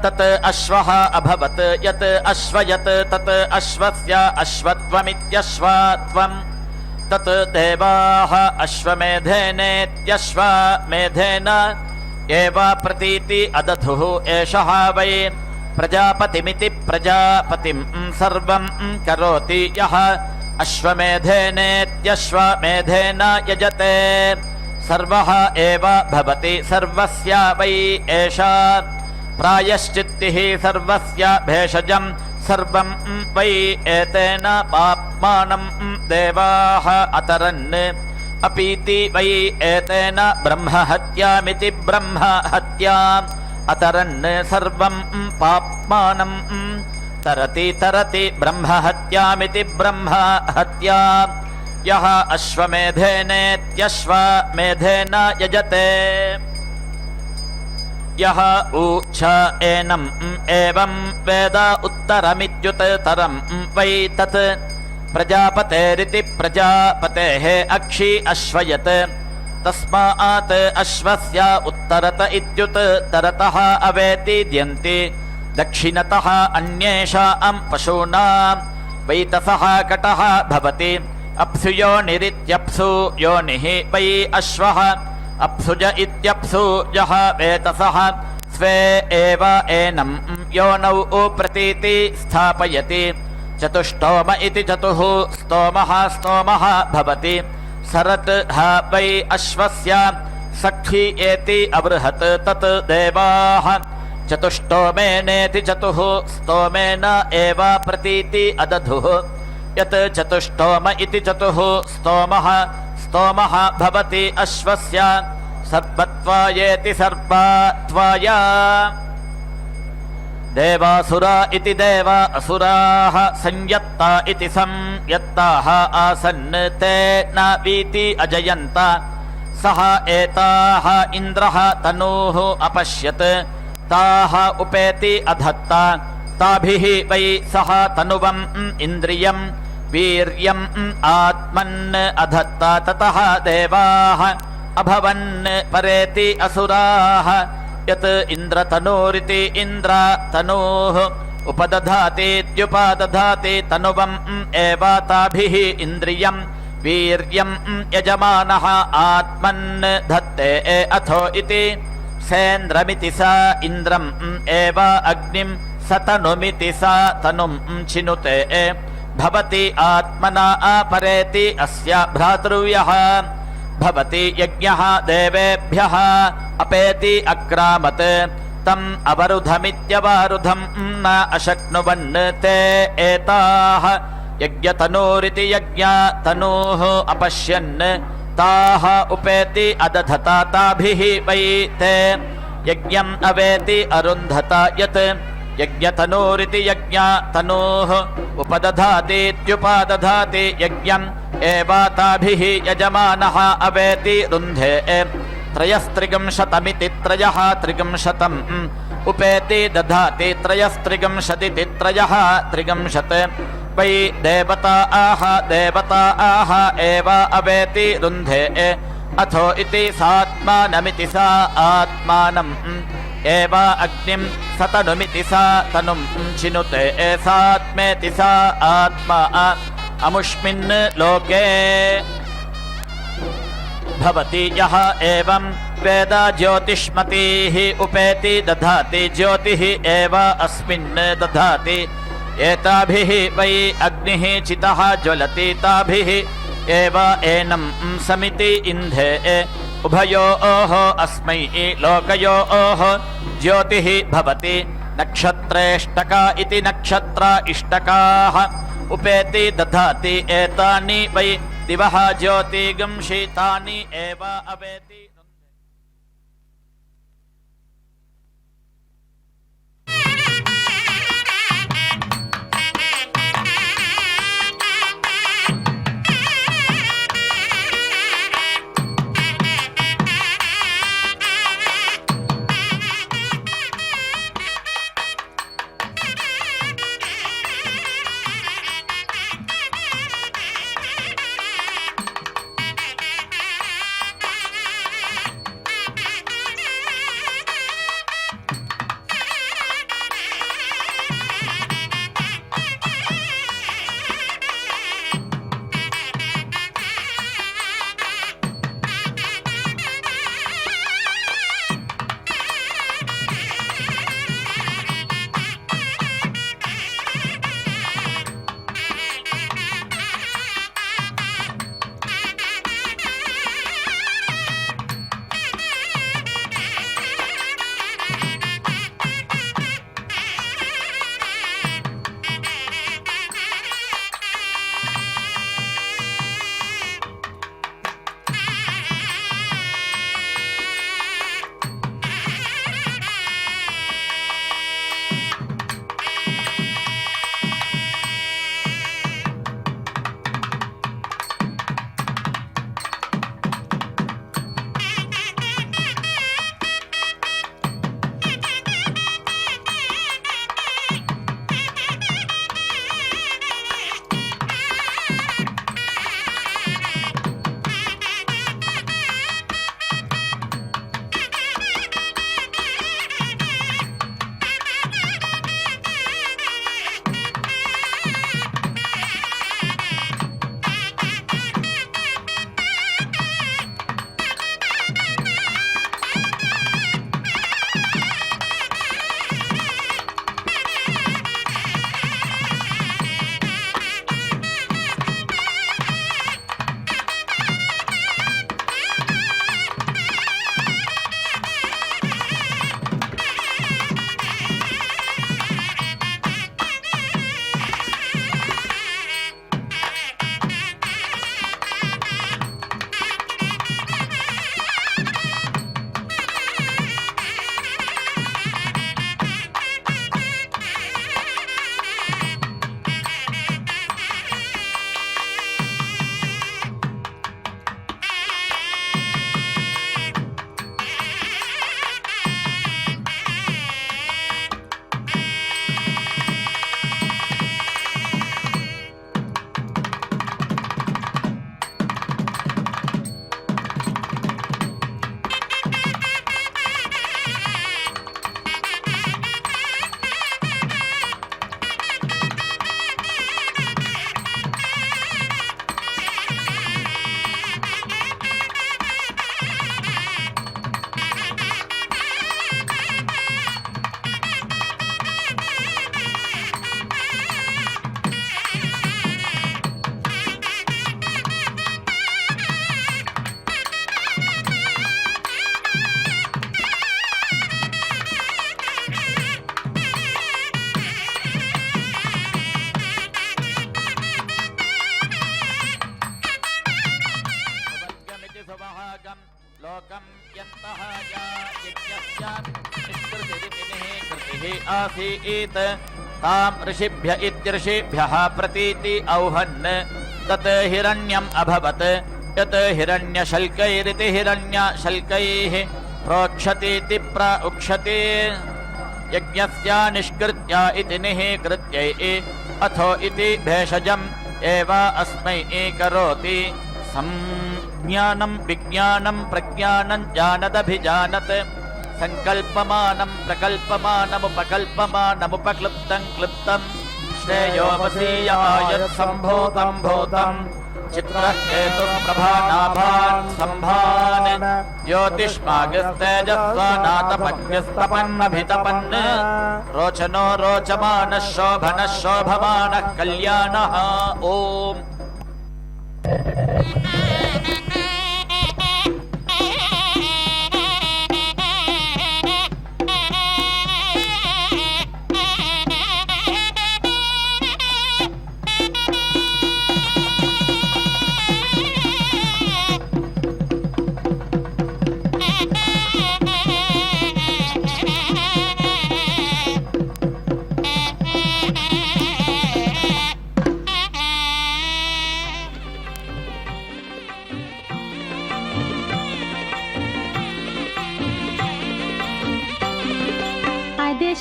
तत् अश्वः अभवत् यत् अश्वयत् तत् अश्वस्य अश्वत्वमित्यश्वत्वम् तत् देवाः अश्वमेधेनेत्यश्वमेधेन एव प्रतीति अदधुः एषः वै प्रजापतिमिति प्रजापतिं सर्वं करोति यः अश्वमेधेनेत्यश्वमेधेन यजते सर्वः एव भवति सर्वस्य वै एषा प्रायश्चित्तिः सर्वस्य भेषजं सर्वं वै एतेन पाप्मानं देवाः अतरन् अपीति वै एतेन ब्रह्महत्यामिति ब्रह्महत्याम् अतरन् सर्वं पाप्मानं तरति तरति ब्रह्महत्यामिति ब्रह्महत्या यः अश्वमेधेनेत्यश्वमेधेन यजते यः ऊच एनम् एवं वेद उत्तरमित्युत्तरं वै तत् प्रजापतेरिति प्रजापतेः अक्षि अश्वयत् तस्मात् अश्वस्य उत्तरत इत्युत्तरतः अवेति द्यन्ति दक्षिणतः अन्येषां पशूनां वैतसः कटः भवति अप्सु योनिरित्यप्सु योनिः वै अश्वः अप्सुज इत्यप्सु यः वेतसः स्वे एव एनं योनौ प्रतीति स्थापयति चतुष्टोम इति चतुः स्तोमः स्तोमः भवति सरत् ह वै अश्वस्य सखी एति अबृहत् तत् देवाः चतुष्टोमेनेति चतुः स्तोमेन एव प्रतीति अदधुः यत् चतुष्टोम इति चतुः स्तोमः स्तोमः भवति अश्वस्य सर्वत्वायेति सर्वत्वाय देवासुरा इति देवा असुराः संयत्ता इति संयत्ताः आसन् ते न वीति अजयन्त सः एताः इन्द्रः तनूः अपश्यत् ताः उपेति अधत्त ताभिः वै सः तनुवम् इन्द्रियम् वीर्यम् आत्मन् अधत्त ततः देवाः अभवन् परेति असुराः यत् इन्द्रतनूरिति इन्द्रतनूः उपदधातीत्युपदधाति तनुवम् एव ताभिः इन्द्रियम् वीर्यम् यजमानः आत्मन् धत्ते अथो इति सेन्द्रमिति स इन्द्रम् एव अग्निम् स तनुमिति स तनुम् चिनुते भवति आत्मना अपरेति अस्य भ्रातृव्यः भवति यज्ञः देवेभ्यः अपेति अक्रामत् तम् अवरुधमित्यवरुधम् न अशक्नुवन् ते एताः यज्ञतनूरिति यज्ञा तनूः अपश्यन् ताः उपेति अदधता ताभिः वै ते यज्ञम् अवेति अरुन्धता यत् यज्ञतनूरिति यज्ञा तनूः उपदधातीत्युपादधाति यज्ञम् एवाताभिः यजमानः अवेति रुन्धे त्रयस्त्रिगंशतमिति त्रयः त्रिगंशतम् उपेति दधाति त्रयस्त्रिगंशदिति त्रयः त्रिगंशत् वै देवता आह एव अवेति रुन्धे अथो इति सात्मानमिति सा आत्मानम् एव अग्निं सतनुमिति सा तनुं चिनुते सात्मेति सा आत्मा अमुष्मिन् लोके भवति यः एवं वेद ज्योतिष्मतीः उपेति दधाति ज्योतिः एव अस्मिन् दधाति एताभिः वै अग्निः चितः ज्वलति ताभिः एव एनं समिति इन्धे उभयोः अस्मै लोकयोः ज्योतिः भवति नक्षत्रेष्टका इति नक्षत्र इष्टकाः उपेति दधाति एतानि वै दिवः ज्योतिगंशीतानि एव अवेति अग्निः आसीत् तां ऋषिभ्य इत्यऋषिभ्यः प्रतीति औहन् तत् हिरण्यम् अभवत् यत् हिरण्यशल्कैरिति हिरण्यशल्कैः प्रोक्षतीति प्रोक्षति यज्ञस्य निष्कृत्य इति निःकृत्यै अथो इति भेषजम् एव अस्मै करोति संज्ञानं विज्ञानं प्रज्ञानं जानदभिजानत् संकल्पमानं प्रकल्पमानमुपकल्पमानमुपक्लुप्तं क्लुप्तं श्रेयोपसीयायत् सम्भूतं भूतं चित्रः केतुप्रभानाभान् सम्भान् ज्योतिष्मागस्तेजस्वानातपज्ञस्तपन्नभितपन् रोचनो रोचमानः शोभनः शोभमानः कल्याणः ओम्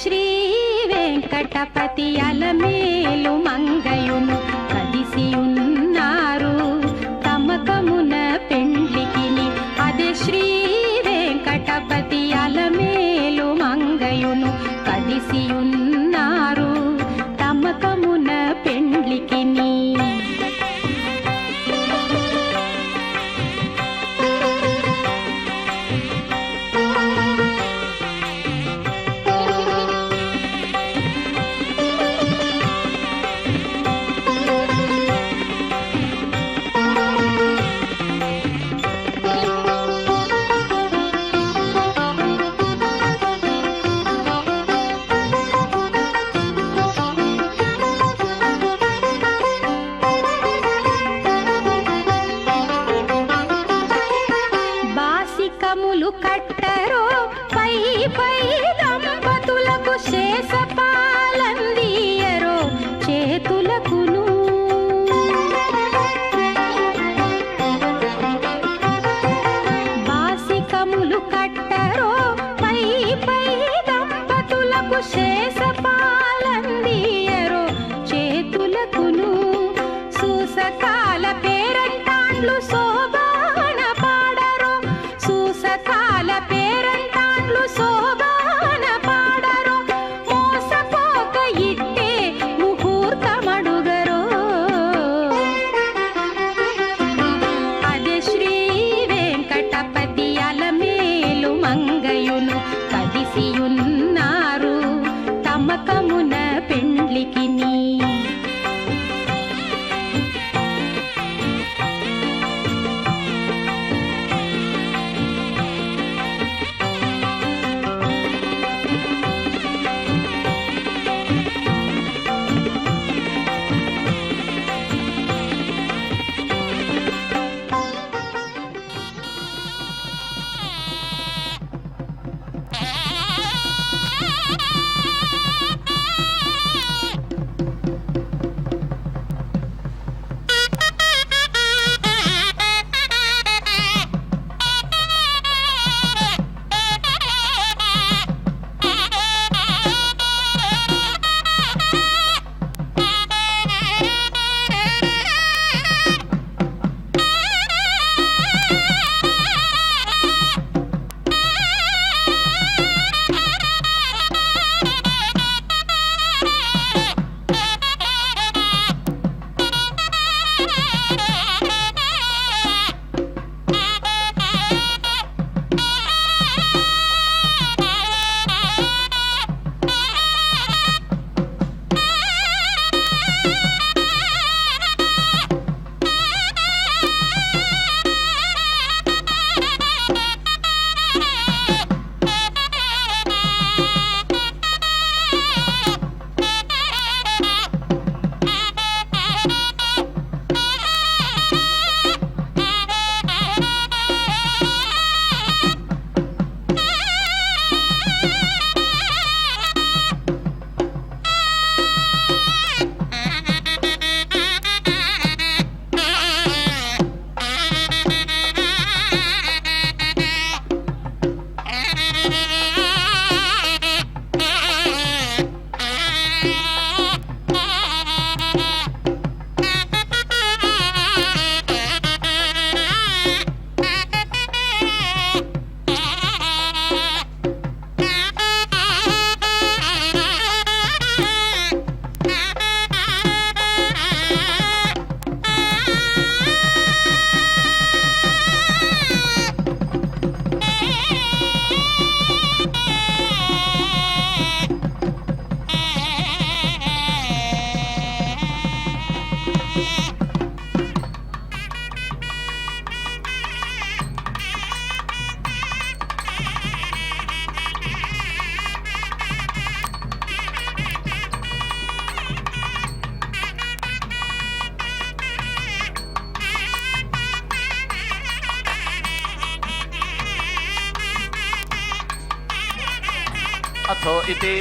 శ్రీ వెంకటపతి అలమేలు మంగయును కదిసియున్నారు తమకమున పెండ్లికిని అదే శ్రీ వెంకటపతి అలమేలు మంగయును కదిసియున్నారు తమకమున పెండ్లికిని కట్టరో పై పై దంపతులకు శేషపాలందియరో చేతులకును బాసికములు కట్టరో పై పై దంపతులకు శేషపాలందియరో చేతులకును సూసకాల పేరంటాండ్లు శోభాన పాడరో సూసకాల పేరంటాండ్లు శోభాన పాడరో మోసపోక ఇట్టే ముహూర్తమడుగరో అదే శ్రీ వెంకటపతి అలమేలు మంగయును కదిసియున్నారు తమకమున పెండ్లికిని अथो इति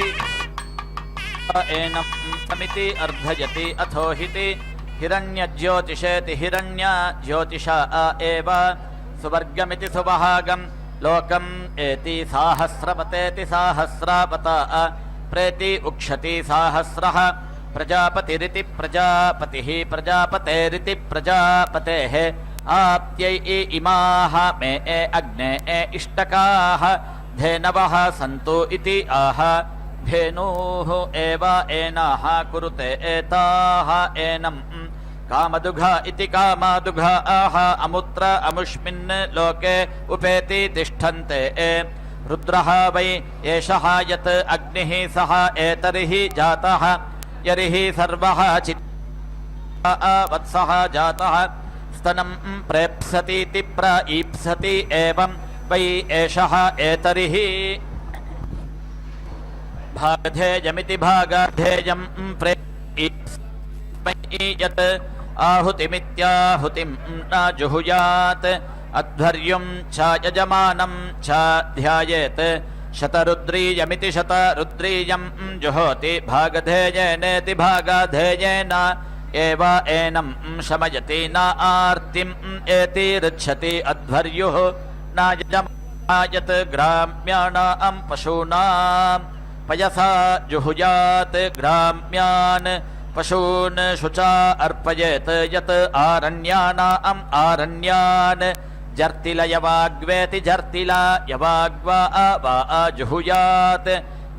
एनं समिति अर्धयति अथो हिति हिरण्यज्योतिषेति हिरण्य ज्योतिषा एव सुवर्गमिति सुवहागं लोकम् एति साहस्रपतेति साहस्रापता प्रेति उक्षति साहस्रः प्रजापतिरिति प्रजापतिः प्रजापतेरिति प्रजापतेः आप्त्यै इमाः मे अग्ने इष्टकाः धेनवः सन्तु इति आह धेनुः एव एनाः कुरुते एताः एनम् कामदुघा इति कामादुघा आह अमुत्र अमुष्मिन् लोके उपेति तिष्ठन्ते रुद्रः वै एषः यत् अग्निः सः एतरिः जातः यरिः सर्वः वत्सः जातः स्तनं प्रेप्सतीति प्रईप्सति एवं वै एषः एतरिः भागधेयमिति भागाधेयं यत् आहुतिमित्याहुतिं न जुहुयात् अध्वर्युं च यजमानं च ध्यायेत् शतरुद्रीयमिति शतरुद्रीयं जुहोति भागधेयेनेति भागाधेयेन एव एनं शमयति न आर्तिम् एति ऋच्छति अध्वर्युः न यजमायत् ग्राम्याणां पशूनां पयसा जुहुयात् ग्राम्यान् पशून् शुचा अर्पयेत् यत् आरण्यानाम् आरण्यान् जर्तिलयवाग्वेति जर्तिला यवाग्वा वा जुहुयात्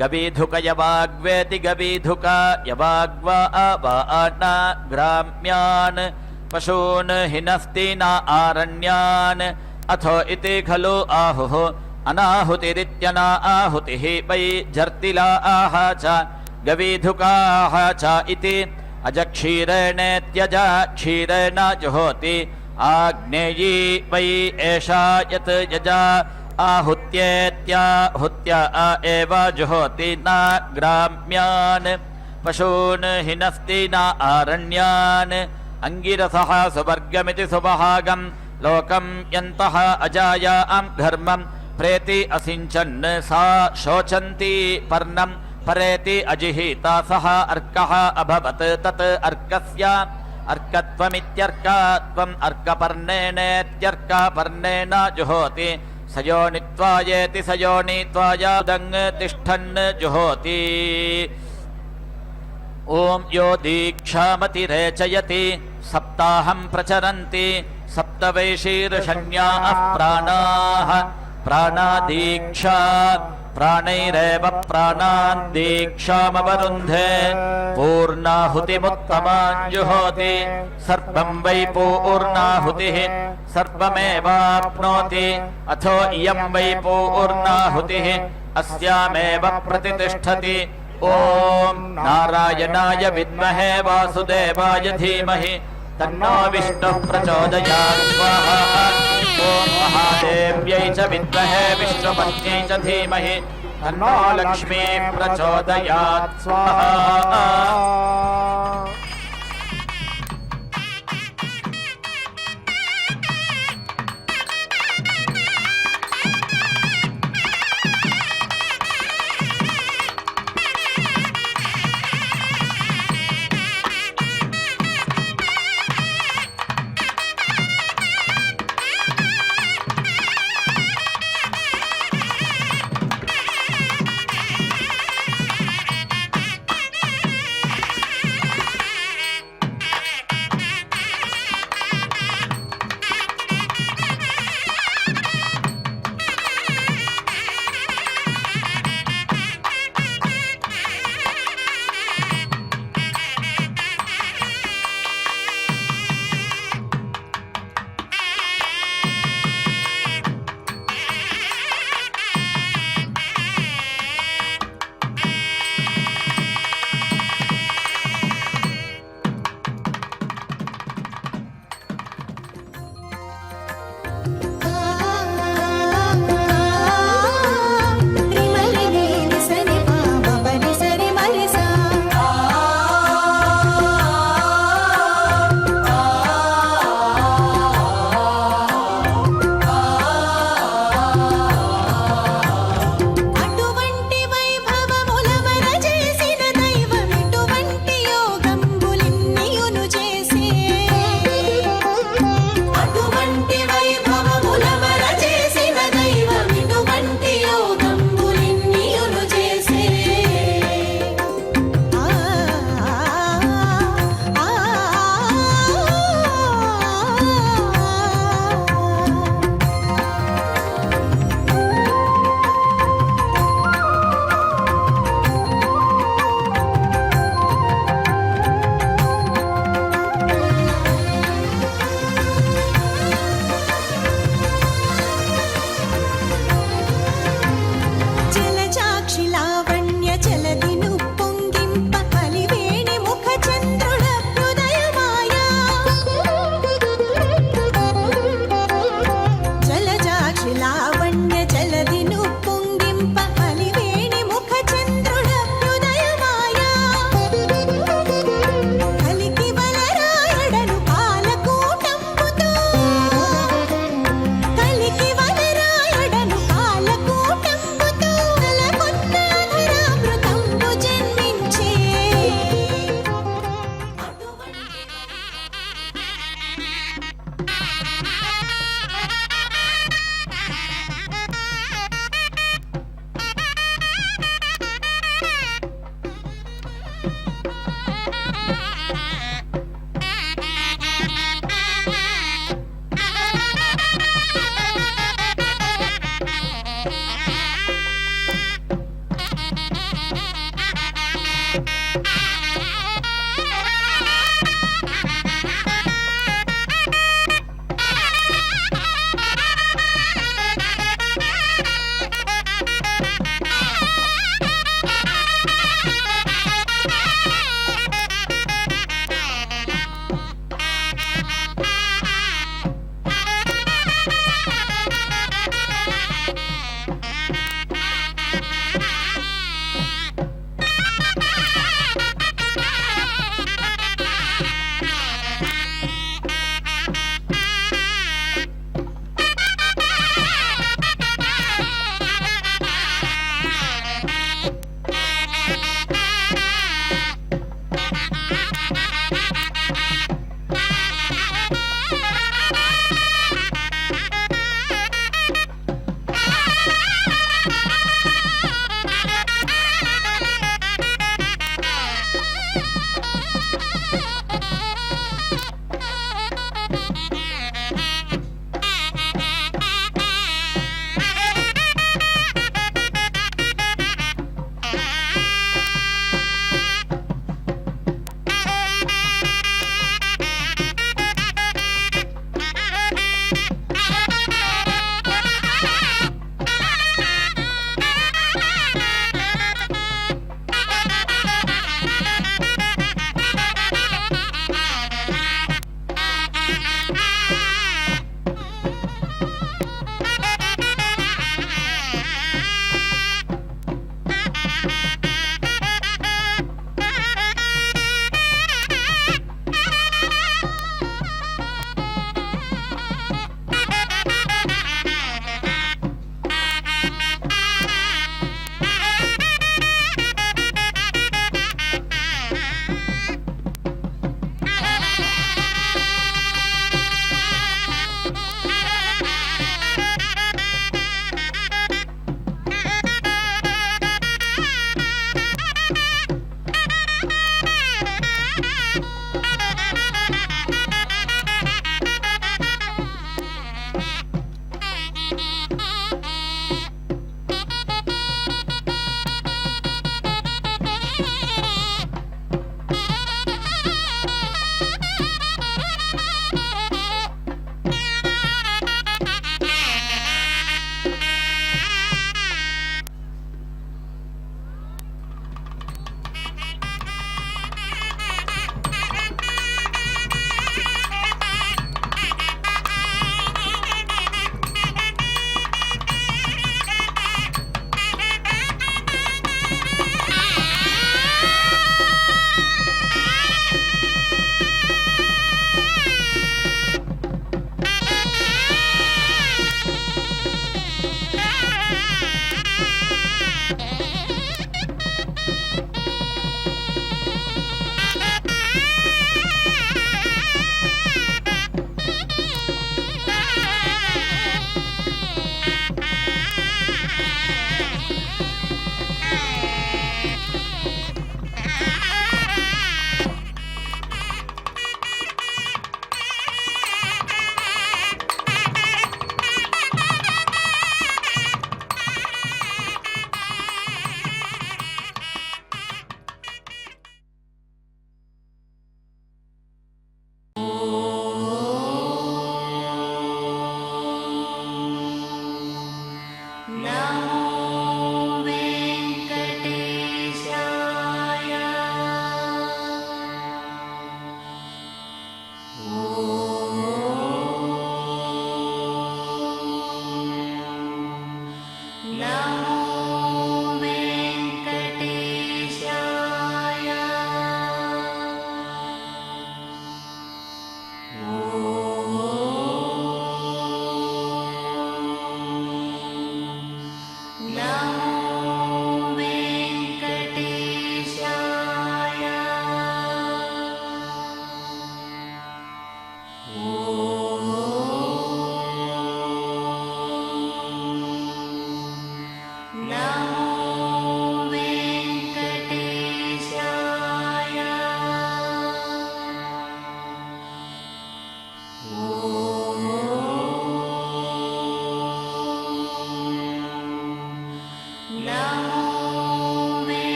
गवीधुकयवाग्वेति गवीधुका यवाग्वा वा न ग्राम्यान् पशून् हिनस्ति न आरण्यान् अथो इति खलु आहुः अनाहुतिरित्यना आहुतिः वै जर्तिला आह च गवीधुकाः च इति अजक्षीरेणेत्यज क्षीरेण जुहोति आग्नेयी वै एषा यत् यजा आहुत्येत्याहुत्य एव जुहोति न ग्राम्यान् पशून् हिनस्ति न आरण्यान् अंगिरसः सुवर्गमिति सुवहागं लोकं यन्तः अजायां घर्मं प्रेति असिञ्चन् सा शोचन्ति पर्णं परेति अजिहिता सः अर्कः अभवत् तत् अर्कस्य अर्कत्वमित्यर्कत्वम् अर्कपर्णेनेत्यर्कपर्णेन जुहोति सयोनित्वायेति सयोनित्वायादङ् तिष्ठन् जुहोति ॐ यो दीक्षामतिरेचयति सप्ताहं प्रचरन्ति सप्तवैशीर्षण्याः प्राणाः प्राणादीक्षा प्राणैरेव प्राणान् दीक्षामवरुन्धे पूर्णाहुतिमुत्तमान् जुहोति सर्वं वै पूर्णाहुतिः सर्वमेवाप्नोति अथो इयं वै पूर्णाहुतिः अस्यामेव प्रतितिष्ठति ॐ नारायणाय विद्महे वासुदेवाय धीमहि तन्नो विष्णुः प्रचोदयात् स्वाहा ॐ महादेव्यै च विद्महे विष्णुपत्न्यै च धीमहि तन्नो लक्ष्मी प्रचोदयात् स्वाहा